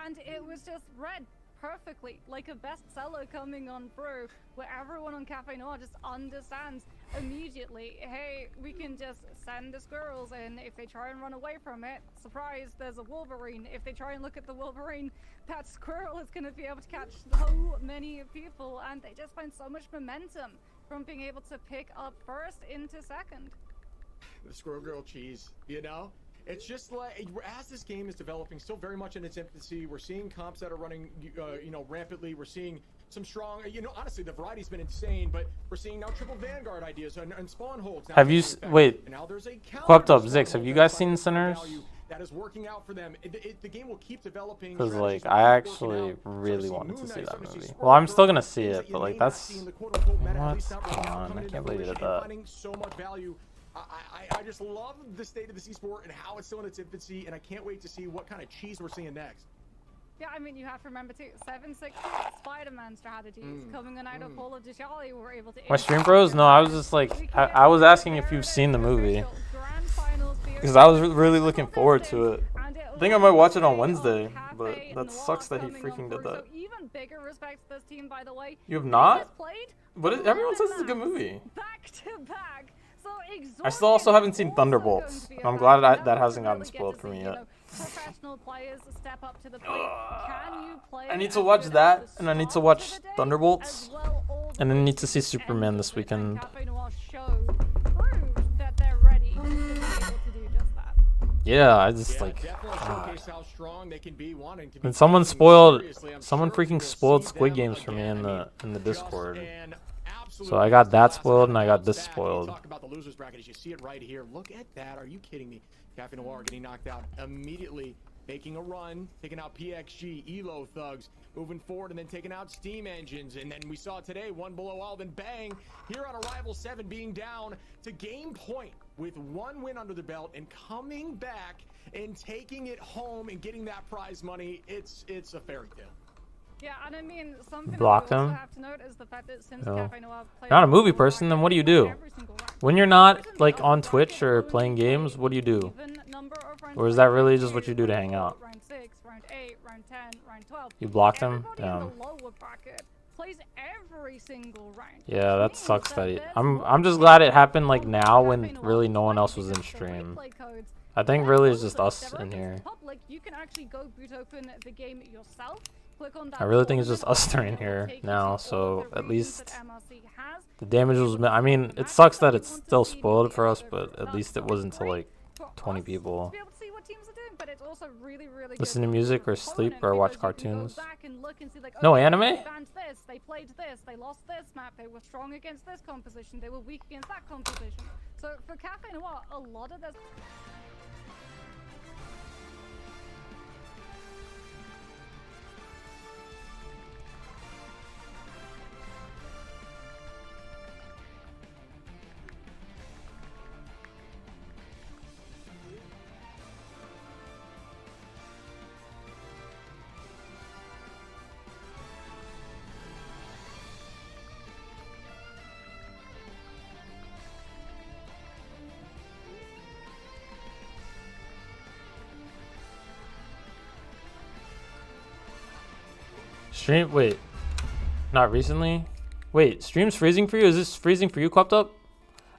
and it was just read perfectly like a bestseller coming on through, where everyone on Cafe Noir just understands immediately, hey, we can just send the squirrels in. If they try and run away from it, surprise, there's a Wolverine. If they try and look at the Wolverine, that squirrel is going to be able to catch so many people, and they just find so much momentum from being able to pick up first into second. The Squirrel Girl cheese, you know? It's just like, as this game is developing, still very much in its infancy, we're seeing comps that are running, rampantly. We're seeing some strong, honestly, the variety's been insane, but we're seeing now triple Vanguard ideas and spawn holds. Now Have you wait? and now there's a Quept counter Up, spawn Zix, have hold you that guys provides seen some Sinners? value that is working out for them. The game will keep developing. Because strategies like will I keep working actually out. really Starting to wanted to Moon see Knight, that starting to movie. Squirrel Well, I'm still Girl, gonna see things it, that you but like may not that's see in the quote-unquote meta, at least what? not right now, Come on, coming I into can't believe you fruition did and that. finding so much value. I just love the state of this esport and how it's still in its infancy, and I can't wait to see what kind of cheese we're seeing next. Yeah, I mean, you have to remember too, 7-6 Spider-Man strategies coming on out of Hall of Dishali were able to. My stream bros? No, I was just like I was asking if you've seen the movie because I was really looking forward to it. I think I might watch it on Wednesday, but that sucks that he freaking did that. So even bigger respect to this team, by the way. You have They not? just played But everyone says it's a 11 good maps movie. Back to back. So I still also haven't seen Thunderbolts. And I'm glad that hasn't gotten spoiled for me yet. Professional players step up to the plate. Can you play I need to as watch good that, at the and I need to start watch of the day Thunderbolts, as well all the and then way need to see the Superman end this of it, and weekend. Cafe Noir proved that they're ready to be able to do just that. Yeah, I just Yeah, like. definitely God. showcase how strong they can be, wanting to be And someone taken spoiled, seriously. I'm someone sure freaking we'll spoiled see Squid them Games for me again. in I mean, the just Discord. an absolute So I got that masterclass spoiled and I got bounce this back. You spoiled. talk about the losers bracket as you see it right here. Look at that. Are you kidding me? Cafe Noir getting knocked out immediately, making a run, taking out PXG, Elo Thugs, moving forward, and then taking out Steam Engines. And then we saw today one below all, then bang, here on Arrival 7 being down to game point with one win under the belt and coming back and taking it home and getting that prize money. It's a fairy tale. Yeah, and I mean, something Blocked that we also him? have to note is the fact that since No. Cafe Noir played Not a movie every person, then what do you single do? round, When you're not even like the on upper Twitch bracket or only playing played games, what do you do? even number of rounds Or is played that really each just what year, you do to round hang 4, out? Round 6, round 8, round 10, round 12. You blocked him? Everybody in Damn. the lower bracket plays every single round. Yeah, that Which sucks means that there's I'm just more glad it people happened like on now Cafe when Noir really no one playing else was in because the stream. replay codes, I think they're really it's open. just us They're in open to here. the public. You can actually go boot open the game yourself. Click on that I really think it's just tournament us three option, in it will here take you now, to all of so the at regions that least MRC has. the damage was. I mean, it Matches sucks that that you it's want to still see spoiled maybe for in us, other but groups. at That's least it probably wasn't to great like for 20 us people. to be able to see what teams are doing, but it's also really, really Listen good to for music your or sleep opponent or watch because you can cartoons. go back and look and see like, No okay, anime? they banned this, they played this, they lost this map, they were strong against this composition, they were weak against that composition. So for Cafe Noir, a lot of this. Stream, wait, not recently? Wait, stream's freezing for you? Is this freezing for you, Quapped Up?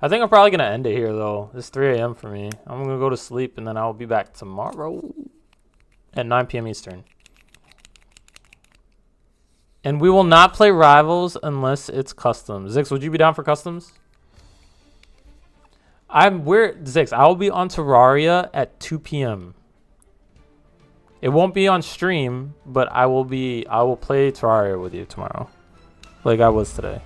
I think I'm probably gonna end it here though. It's 3 a.m. for me. I'm gonna go to sleep and then I'll be back tomorrow at 9 p.m. Eastern. And we will not play Rivals unless it's customs. Zix, would you be down for customs? Zix, I will be on Terraria at 2 p.m. It won't be on stream, but I will play Terraria with you tomorrow. Like I was today.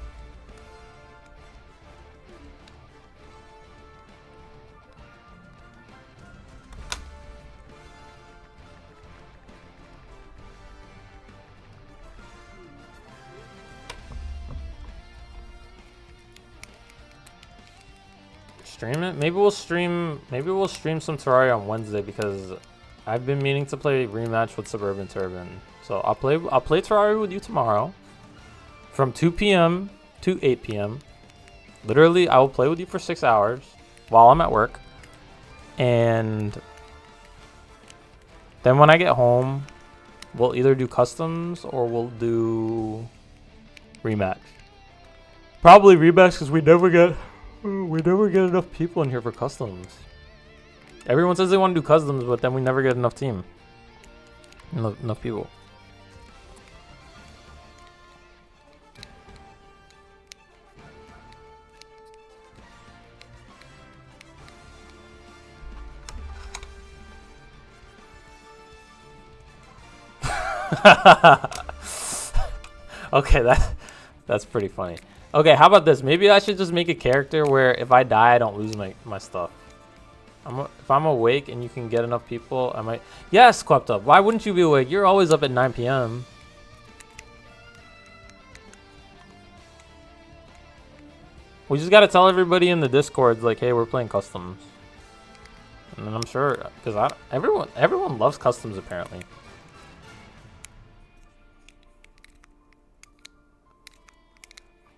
Stream it? Maybe we'll stream some Terraria on Wednesday because I've been meaning to play rematch with Suburban Turban. So I'll play Terraria with you tomorrow from 2 p.m. to 8 p.m. Literally, I will play with you for 6 hours while I'm at work. And then when I get home, we'll either do customs or we'll do rematch. Probably rematch because we never get enough people in here for customs. Everyone says they want to do customs, but then we never get enough team. Enough people. Okay, that's pretty funny. Okay, how about this? Maybe I should just make a character where if I die, I don't lose my stuff. If I'm awake and you can get enough people, I might... Yes, Quapped Up. Why wouldn't you be awake? You're always up at 9 p.m. We just gotta tell everybody in the Discord, like, hey, we're playing customs. And then I'm sure, because everyone loves customs apparently.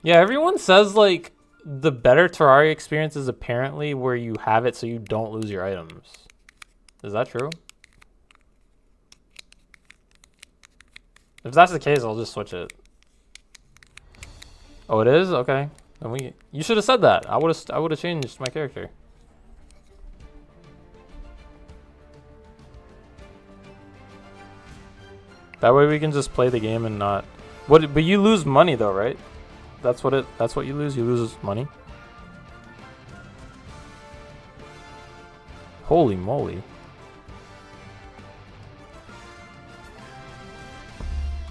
Yeah, everyone says like the better Terraria experience is apparently where you have it so you don't lose your items. Is that true? If that's the case, I'll just switch it. Oh, it is? Okay. Then you should have said that. I would have changed my character. That way we can just play the game and not but you lose money though, right? That's what you lose. You lose money. Holy moly.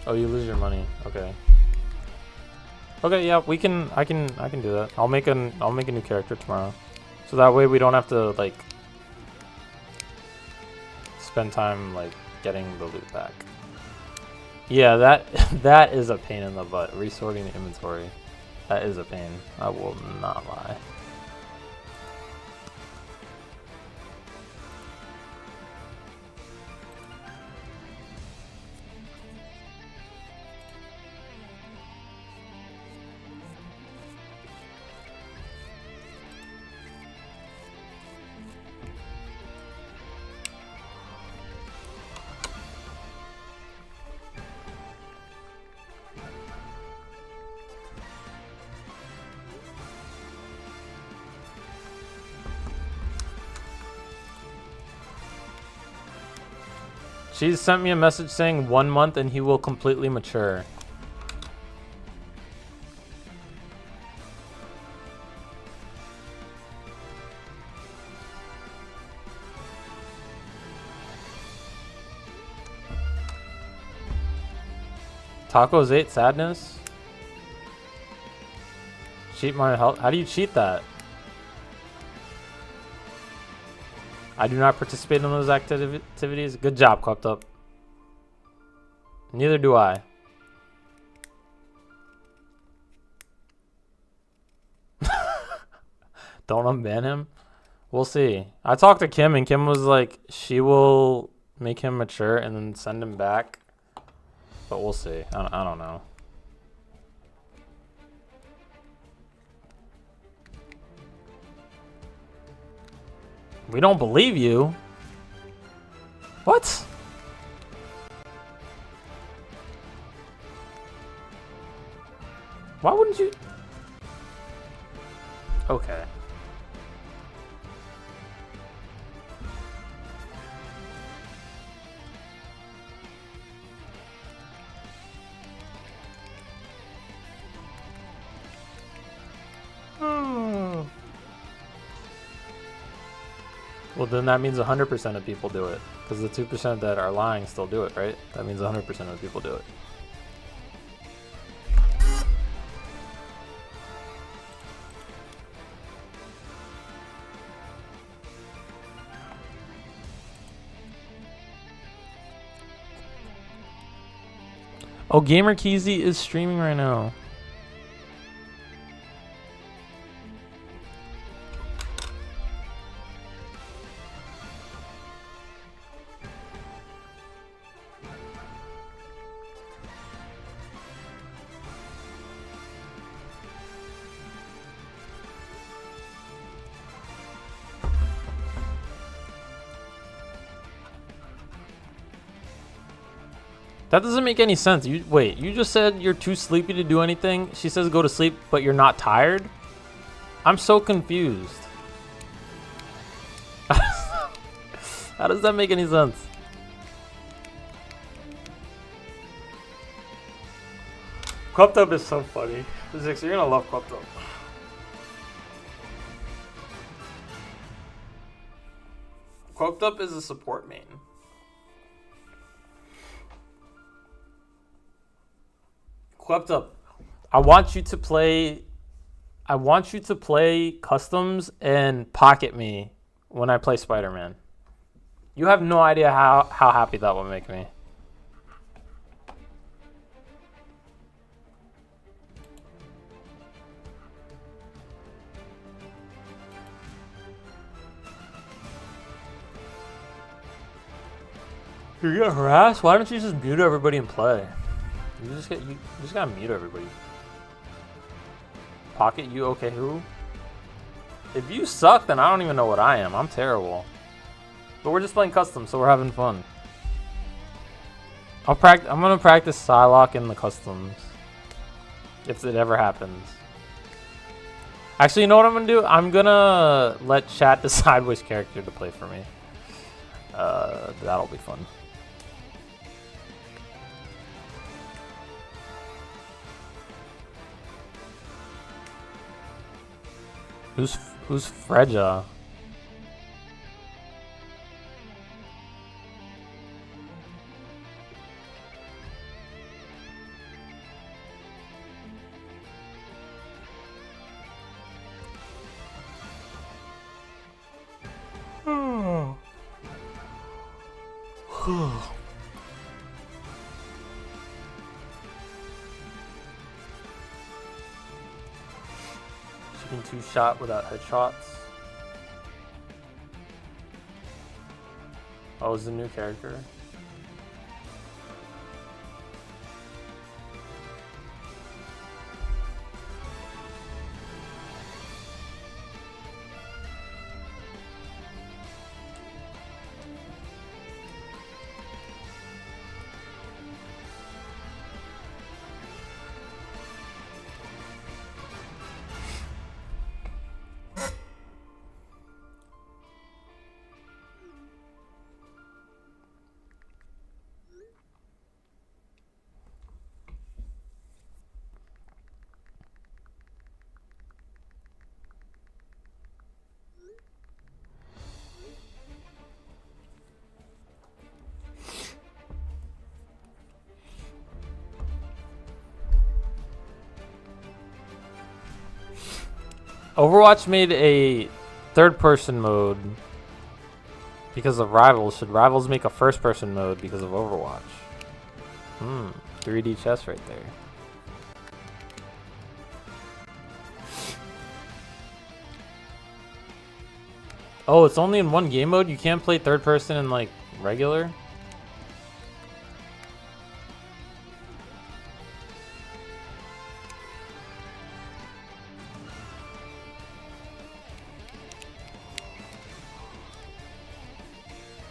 Oh, you lose your money. Okay. Okay, yeah, I can do that. I'll make a new character tomorrow. So that way we don't have to like spend time like getting the loot back. Yeah, that is a pain in the butt. Resorting the inventory. That is a pain. I will not lie. She sent me a message saying 1 month and he will completely mature. Tacos 8 sadness? Cheat my health. How do you cheat that? I do not participate in those activities. Good job, Cupped Up. Neither do I. Don't unban him? We'll see. I talked to Kim and Kim was like, she will make him mature and then send him back. But we'll see. I don't know. We don't believe you. What? Why wouldn't you? Okay. Well, then that means 100% of people do it. Because the 2% that are lying still do it, right? That means 100% of people do it. Oh, Gamer Keezy is streaming right now. That doesn't make any sense. Wait, you just said you're too sleepy to do anything. She says go to sleep, but you're not tired? I'm so confused. How does that make any sense? Quapped Up is so funny. Zix, you're gonna love Quapped Up. Quapped Up is a support main. Quapped Up, I want you to play customs and pocket me when I play Spider-Man. You have no idea how happy that would make me. You get harassed? Why don't you just mute everybody and play? You just gotta mute everybody. Pocket you okay who? If you suck, then I don't even know what I am. I'm terrible. But we're just playing custom, so we're having fun. I'm gonna practice Psylocke in the customs. If it ever happens. Actually, you know what I'm gonna do? I'm gonna let chat decide which character to play for me. That'll be fun. Who's Freja? Shooting 2-shot without headshots. Oh, it's a new character. Overwatch made a third-person mode because of Rivals. Should Rivals make a first-person mode because of Overwatch? 3D chess right there. Oh, it's only in one game mode? You can't play third-person in, like, regular?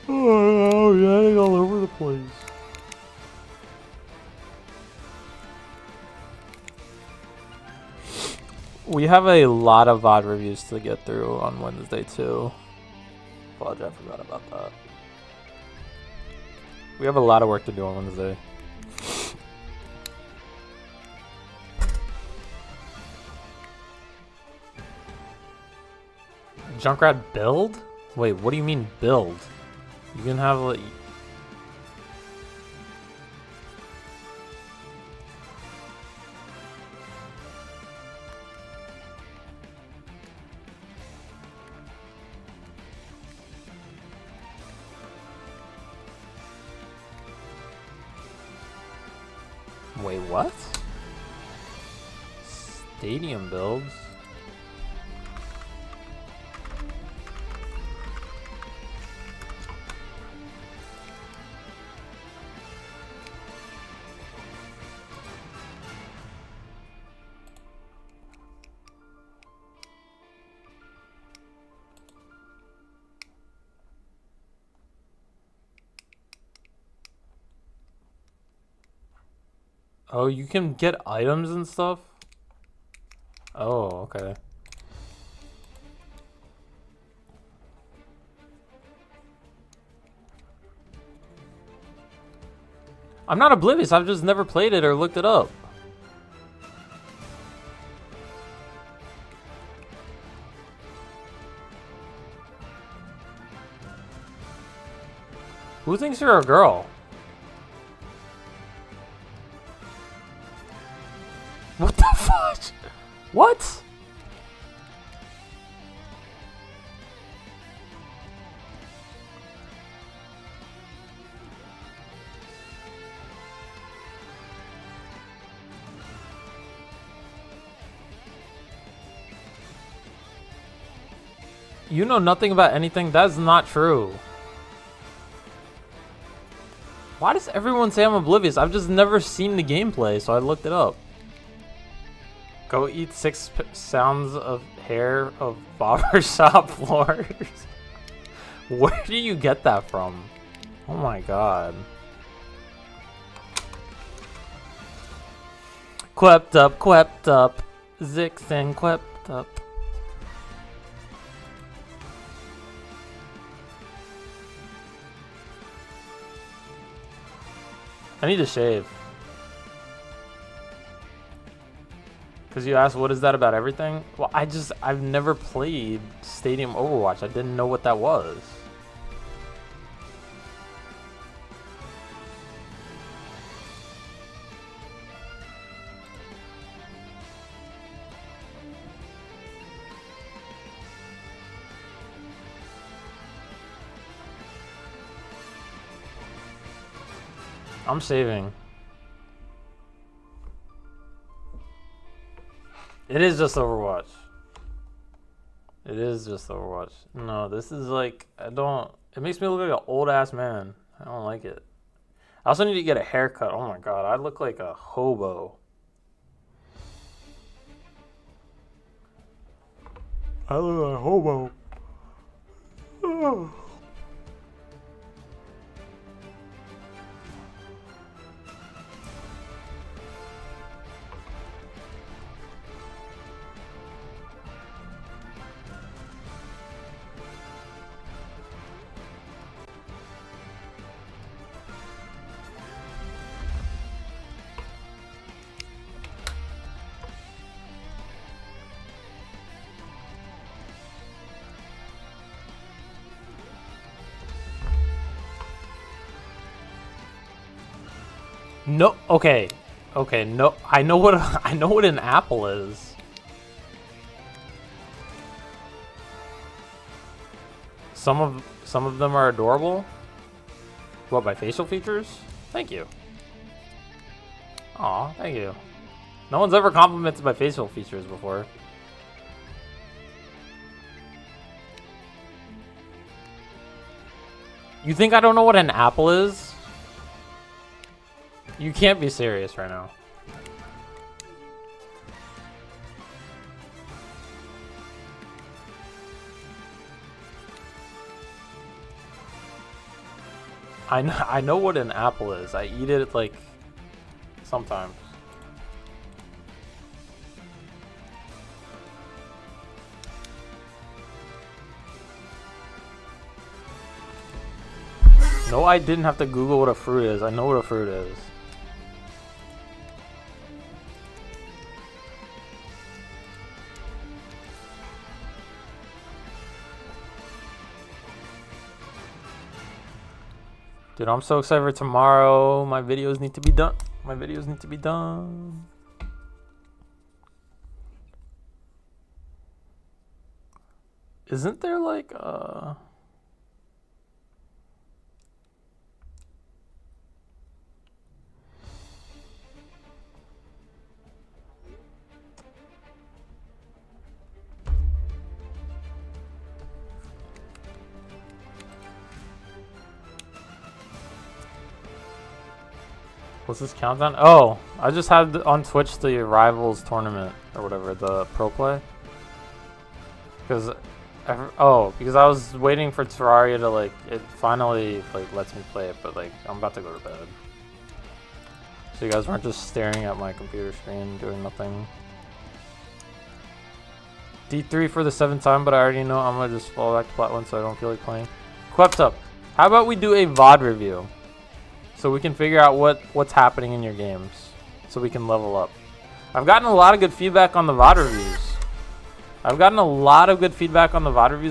Oh, yeah, all over the place. We have a lot of VOD reviews to get through on Wednesday, too. Apologize, I forgot about that. We have a lot of work to do on Wednesday. Junkrat build? Wait, what do you mean build? You can have like... Wait, what? Stadium builds? Oh, you can get items and stuff? Oh, okay. I'm not oblivious, I've just never played it or looked it up. Who thinks you're a girl? What the fudge? What? You know nothing about anything? That's not true. Why does everyone say I'm oblivious? I've just never seen the gameplay, so I looked it up. Go eat 6 sounds of hair of barbershop floors. Where do you get that from? Oh my god. Quept up. Zix and quept up. I need to shave. Because you asked, what is that about everything? Well, I've never played Stadium Overwatch. I didn't know what that was. I'm saving. It is just Overwatch. It is just Overwatch. No, this is like, it makes me look like an old ass man. I don't like it. I also need to get a haircut. Oh my god, I look like a hobo. I look like a hobo. Oh. No, okay, no, I know what an apple is. Some of them are adorable. What, by facial features? Thank you. Aw, thank you. No one's ever complimented my facial features before. You think I don't know what an apple is? You can't be serious right now. I know what an apple is. I eat it like sometimes. No, I didn't have to Google what a fruit is. I know what a fruit is. Dude, I'm so excited for tomorrow. My videos need to be done. My videos need to be done. Isn't there like what's this countdown? Oh, I just had on Twitch the Rivals tournament or whatever, the pro play. Because I was waiting for Terraria to like it finally like lets me play it, but like I'm about to go to bed. So you guys weren't just staring at my computer screen doing nothing. D3 for the 7th time, but I already know I'm gonna just fall back to plat 1 so I don't feel like playing. Quept up. How about we do a VOD review? So we can figure out what's happening in your games. So we can level up. I've gotten a lot of good feedback on the VOD reviews.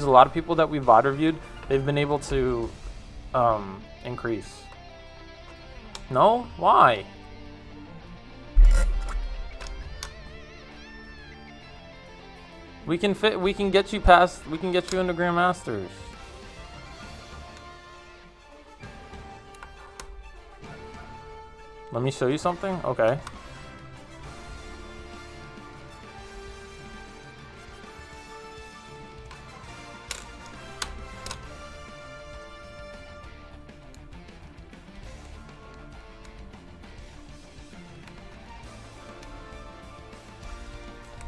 A lot of people that we VOD reviewed, they've been able to increase. No? Why? We can get you into Grandmasters. Let me show you something? Okay.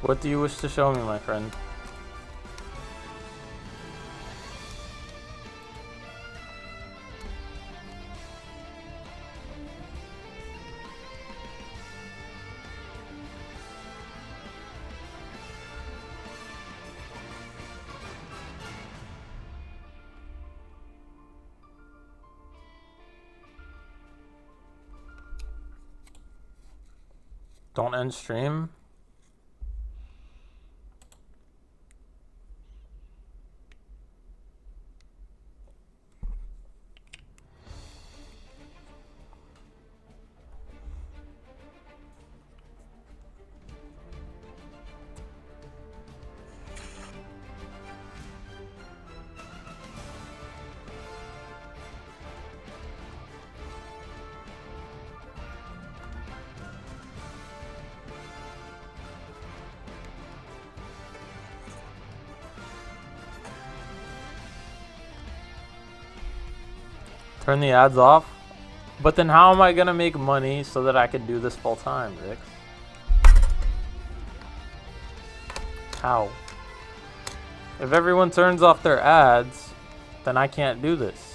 What do you wish to show me, my friend? Don't end stream. Turn the ads off? But then how am I gonna make money so that I can do this full time, Rick? How? If everyone turns off their ads, then I can't do this.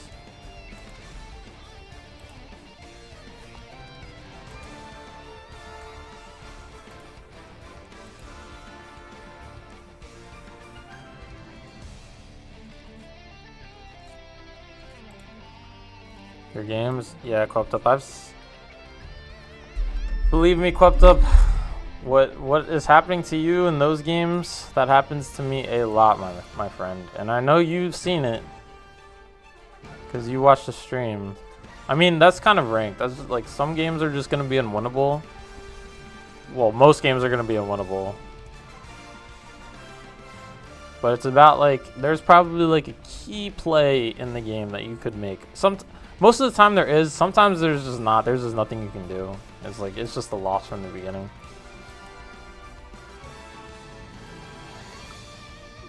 Your games? Yeah, Quept up. Believe me, Quept up, what is happening to you in those games, that happens to me a lot, my friend. And I know you've seen it, because you watched the stream. I mean, that's kind of ranked. That's just, like, some games are just going to be unwinnable. Well, most games are going to be unwinnable. But it's about like there's probably like a key play in the game that you could make. Most of the time there is. Sometimes there's just not. There's just nothing you can do. It's like it's just a loss from the beginning.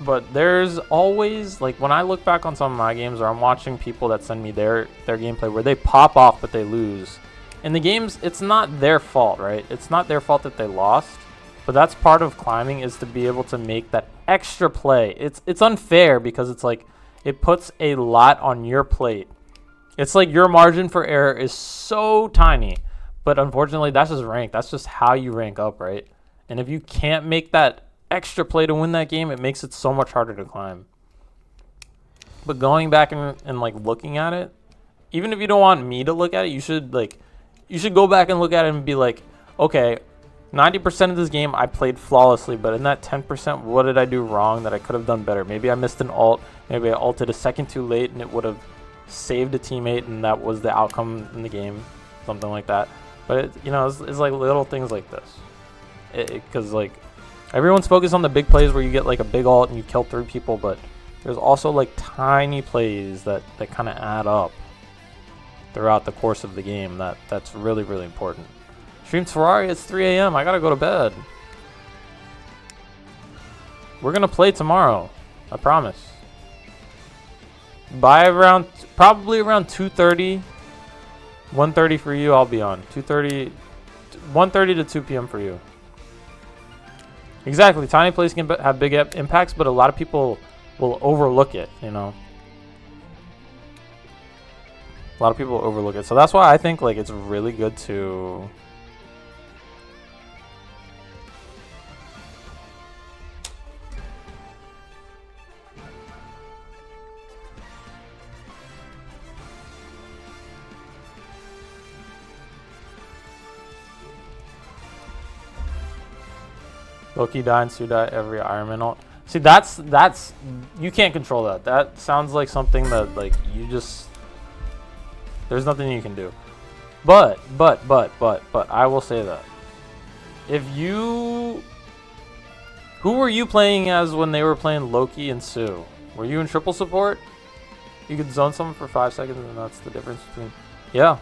But there's always like when I look back on some of my games, or I'm watching people that send me their gameplay where they pop off but they lose. In the games, it's not their fault, right? It's not their fault that they lost. But that's part of climbing, is to be able to make that extra play. It's unfair because it's like it puts a lot on your plate. It's like your margin for error is so tiny. But unfortunately, that's just rank. That's just how you rank up, right? And if you can't make that extra play to win that game, it makes it so much harder to climb. But going back and like looking at it, even if you don't want me to look at it, you should go back and look at it and be like, okay, 90% of this game I played flawlessly, but in that 10%, what did I do wrong that I could have done better? Maybe I missed an ult, maybe I ulted a second too late and it would have saved a teammate and that was the outcome in the game, something like that. But it, you know, it's like little things like this. Because like everyone's focused on the big plays where you get like a big ult and you kill 3 people, but there's also like tiny plays that kind of add up throughout the course of the game that's really, really important. Stream Terraria, it's 3 a.m. I gotta go to bed. We're gonna play tomorrow. I promise. Probably around 2:30. 1:30 for you, I'll be on. 1:30 to 2 p.m. for you. Exactly. Tiny plays can have big impacts, but a lot of people will overlook it, you know. A lot of people overlook it. So that's why I think like it's really good to Loki die and Sue die every Iron Man ult. See, that's you can't control that. That sounds like something that like you just there's nothing you can do. But I will say that if you who were you playing as when they were playing Loki and Sue? Were you in triple support? You could zone someone for 5 seconds and that's the difference between yeah,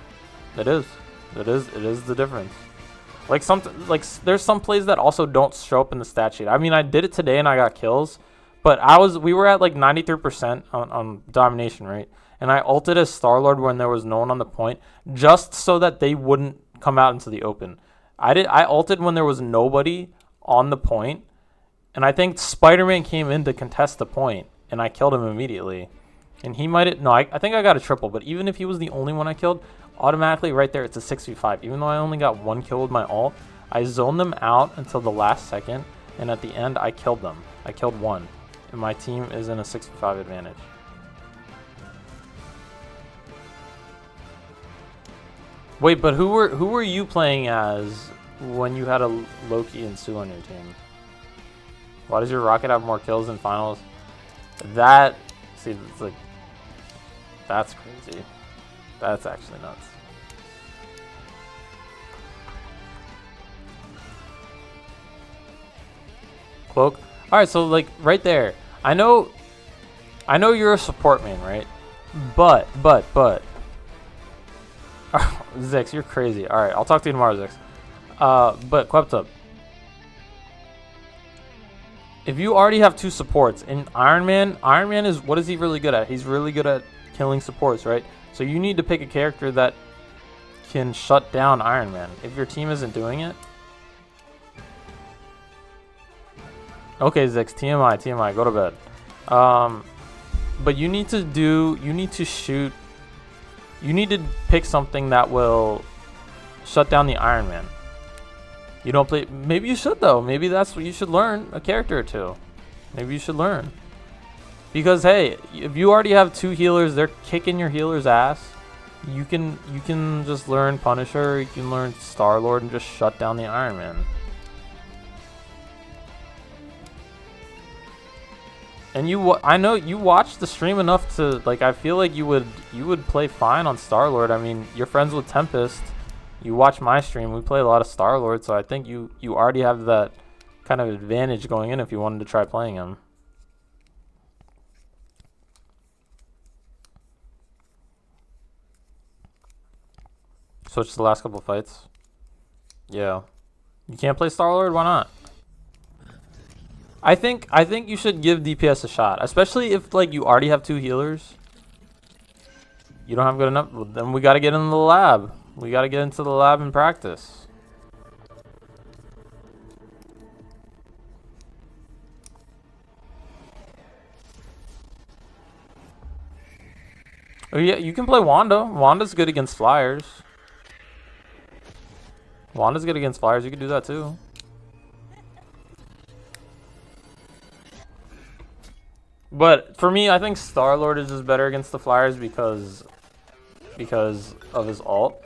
it is the difference. Like there's some plays that also don't show up in the stat sheet. I mean, I did it today and I got kills, but we were at like 93% on domination, right? And I ulted as Star-Lord when there was no one on the point, just so that they wouldn't come out into the open. I ulted when there was nobody on the point, and I think Spider-Man came in to contest the point, and I killed him immediately. And he might no, I think I got a triple, but even if he was the only one I killed, automatically right there it's a 6v5. Even though I only got 1 kill with my ult, I zoned them out until the last second, and at the end I killed them. I killed 1, and my team is in a 6v5 advantage. Wait, but who were you playing as when you had a Loki and Sue on your team? Why does your Rocket have more kills in finals? See, it's like that's crazy. That's actually nuts. Cloak. All right, so like right there, I know you're a support main, right? But Zex, you're crazy. All right, I'll talk to you tomorrow, Zex. But Queptub, if you already have 2 supports in Iron Man is what is he really good at? He's really good at killing supports, right? So you need to pick a character that can shut down Iron Man. If your team isn't doing it. Okay, Zex, TMI, go to bed. But you need to pick something that will shut down the Iron Man. You don't play, maybe you should though. Maybe that's what you should learn, a character or 2. Maybe you should learn. Because hey, if you already have 2 healers, they're kicking your healer's ass. You can just learn Punisher, you can learn Star-Lord and just shut down the Iron Man. And I know you watched the stream enough to like. I feel like you would play fine on Star-Lord. I mean, you're friends with Tempest. You watch my stream. We play a lot of Star-Lord, so I think you already have that kind of advantage going in if you wanted to try playing him. Switch to the last couple fights. Yeah. You can't play Star-Lord? Why not? I think you should give DPS a shot, especially if like you already have 2 healers. You don't have good enough. Well, then we got to get into the lab. We got to get into the lab and practice. Oh yeah, you can play Wanda. Wanda's good against flyers. Wanda's good against flyers. You can do that too. But for me, I think Star-Lord is just better against the flyers because of his ult.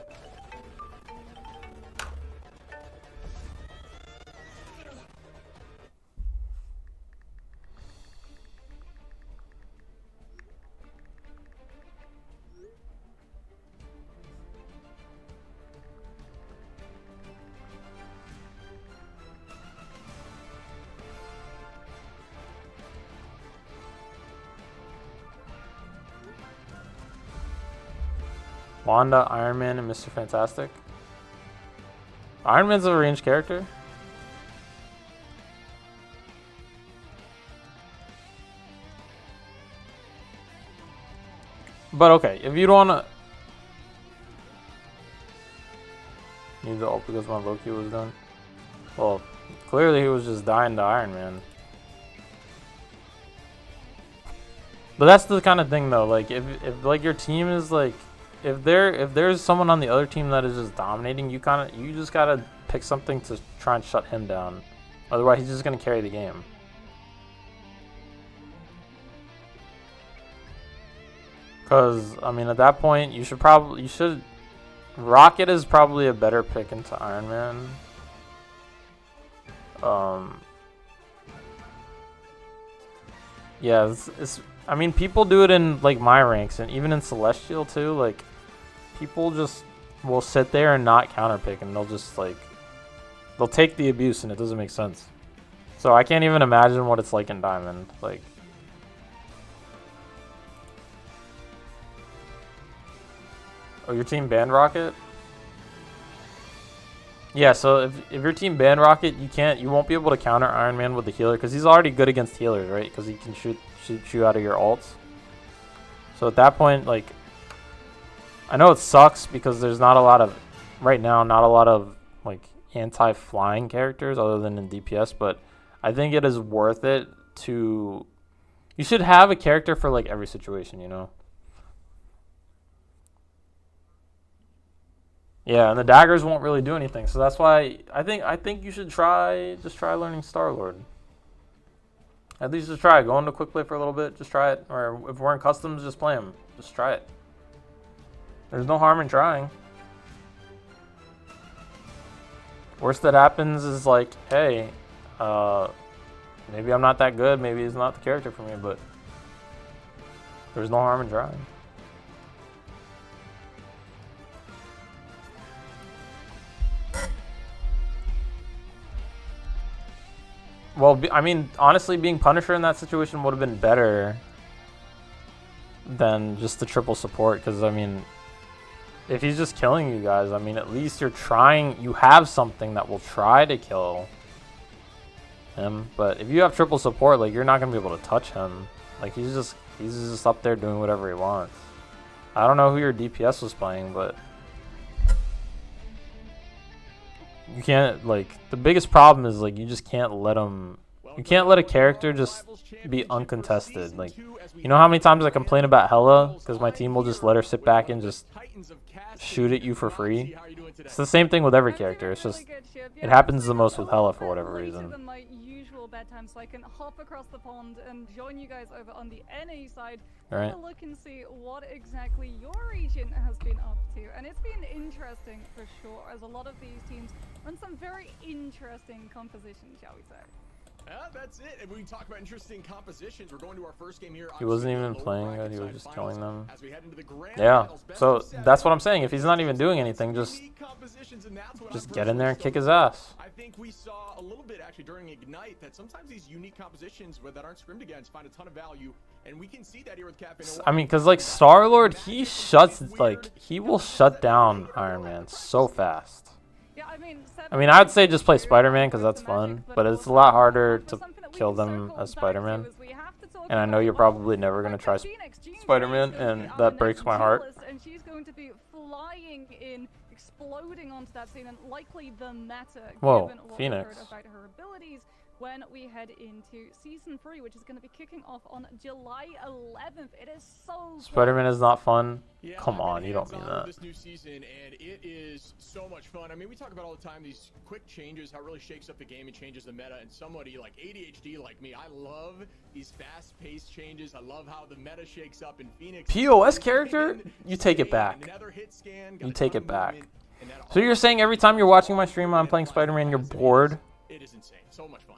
Wanda, Iron Man, and Mr. Fantastic. Iron Man's a ranged character. But okay, if you don't wanna need the ult because my Loki was done. Well, clearly he was just dying to Iron Man. But that's the kind of thing though, like if like your team is like if there's someone on the other team that is just dominating, you just gotta pick something to try and shut him down. Otherwise, he's just gonna carry the game. Cause I mean, at that point, you should Rocket is probably a better pick into Iron Man. Yeah, I mean, people do it in like my ranks and even in Celestial too. Like, people just will sit there and not counterpick, and they'll just like they'll take the abuse, and it doesn't make sense. So I can't even imagine what it's like in Diamond. Like, oh, your team banned Rocket? Yeah, so if your team banned Rocket, you won't be able to counter Iron Man with the healer because he's already good against healers, right? Because he can shoot you out of your ults. So at that point, like, I know it sucks because there's not a lot of like anti-flying characters other than in DPS, but I think it is worth it to. You should have a character for like every situation, you know. Yeah, and the daggers won't really do anything, so that's why I think you should try learning Star-Lord. At least just try it. Go into quick play for a little bit. Just try it. Or if we're in customs, just play him. Just try it. There's no harm in trying. Worst that happens is like, hey, maybe I'm not that good. Maybe he's not the character for me, but there's no harm in trying. Well, I mean, honestly, being Punisher in that situation would have been better than just the triple support. Because, I mean, if he's just killing you guys, I mean, at least you have something that will try to kill him. But if you have triple support, like, you're not going to be able to touch him. Like, he's just up there doing whatever he wants. I don't know who your DPS was playing, but you can't, like, the biggest problem is, like, you just can't let him, you can't let a character just be uncontested. Like, you know how many times I complain about Hella because my team will just let her sit back and just shoot at you for free? It's the same thing with every character. It's just, it happens the most with Hella for whatever reason. Bedtime, so I can hop across the pond and join you guys over on the NA side. Right. Have a look and see what exactly your region has been up to, and it's been interesting for sure, as a lot of these teams run some very interesting composition, shall we say. That's it. And we talk about interesting compositions. We're going to our first game here. He wasn't Obviously, even the playing lower it. He was bracket just side killing finals them. as we head into the grand Yeah. finals, best So of 7. that's what I'm saying. If he's not even doing anything, just Unique compositions, and that's what just I'm get in there and personally kick his stoked ass. about. I think we saw a little bit actually during Ignite that sometimes these unique compositions that aren't scrimmed against find a ton of value, and we can see that here with Cafe Noir. I mean, cause like Star-Lord, he shuts he will shut down Iron Man so fast. Yeah, I mean, I'd say just play Spider-Man because that's fun, but it's a lot harder to kill them as Spider-Man. And I know you're probably never gonna try Spider-Man, and that breaks my heart. And she's going to be flying in, exploding onto that scene, and likely the meta, Whoa, given what we Phoenix. heard about her abilities when we head into Season 3, which is going to be kicking off on July 11th. It is so good. Spider-Man is not fun. Yeah, Come I've been on, you don't mean hands-on with that. This new season, and it is so much fun. I mean, we talk about all the time these quick changes, how it really shakes up the game and changes the meta. And somebody like ADHD like me, I love these fast-paced changes. I love how the meta shakes up in Phoenix. POS character? You take it back. Another hit scan, got You a take ton it of back. movement, and that So you're saying every time you're watching my stream and I'm playing Spider-Man, you're bored? It is insane. So much fun.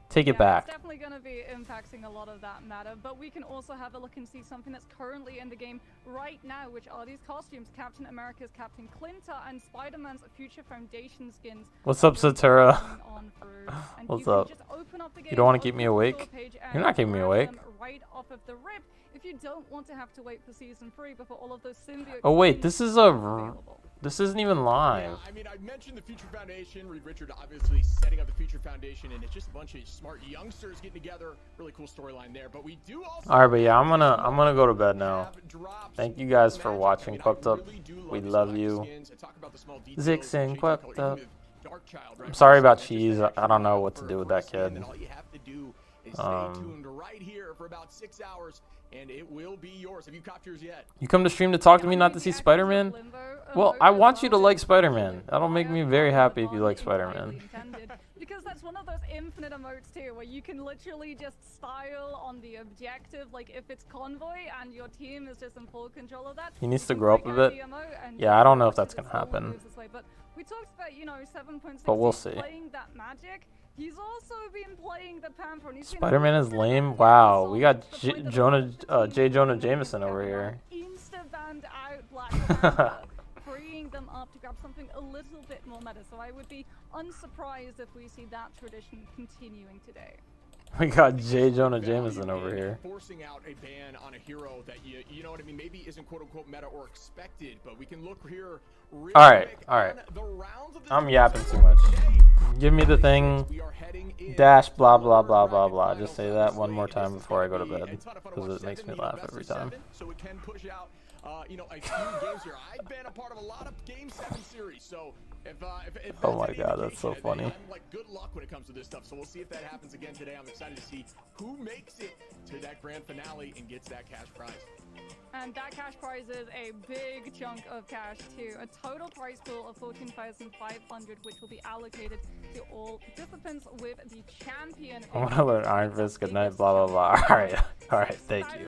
Take it Yeah, back. It's definitely going to be impacting a lot of that matter, but we can also have a look and see something that's currently in the game right now, which are these costumes. Captain America's Captain Clinton and Spider-Man's Future Foundation skins. What's up, Satara? And What's you up? Can just open up the game, You don't want to open keep me up the awake? store page, and You're not keeping me grab awake. them right off of the rip if you don't want to have to wait for Season 3 before all of those symbiote Oh wait, skins this is are a. available. This isn't even live. Yeah, I mean, I mentioned the Future Foundation. Reed Richard obviously setting up the Future Foundation, and it's just a bunch of smart youngsters getting together. Really cool storyline there. But we do also. All right, but yeah, I'm gonna go to bed now. Thank you guys for watching. Quacked Up, we love you. Zixin, Quacked Up. I'm sorry about Cheese. I don't know what to do with that kid. And all you have to do is stay tuned right here for about 6 hours, and it will be yours. Have you copped yours yet? You come to stream to talk to me, not to see Spider-Man? Well, I want you to like Spider-Man. That'll make me very happy if you like Spider-Man. Because that's one of those infinite emotes too, where you can literally just style on the objective. Like if it's convoy and your team is just in full control of that. He needs to you can grow up break a out bit. the emote and Yeah, I don't know if just that's gonna it's all happen. moves this way. But we talked about, 7.6 But we'll see. playing that magic. He's also been playing the Panther. And he's been Spider-Man is really lame. good Wow, at we the got point that J. Jonah Jameson over here. Insta-banned out Black Panther, freeing them up to grab something a little bit more meta. So I would be unsurprised if we see that tradition continuing today. We got J. Jonah Jameson over here. Forcing out a ban on a hero that you know what I mean, maybe isn't quote unquote meta or expected, but we can look here. All right. I'm yapping too much. Give me the thing. Dash blah blah blah blah blah. Just say that one more time before I go to bed, because it makes me laugh every time. So it can push out, a few games here. I've been a part of a lot of Game 7 series, so if Oh my that's any God, that's so indication, funny. I'm like good luck when it comes to this stuff. So we'll see if that happens again today. I'm excited to see who makes it to that grand finale and gets that cash prize. And that cash prize is a big chunk of cash too. A total prize pool of 14,500, which will be allocated to all participants with the champion. I want to learn Iron Fist. Good night. Blah blah blah. All right. Thank you.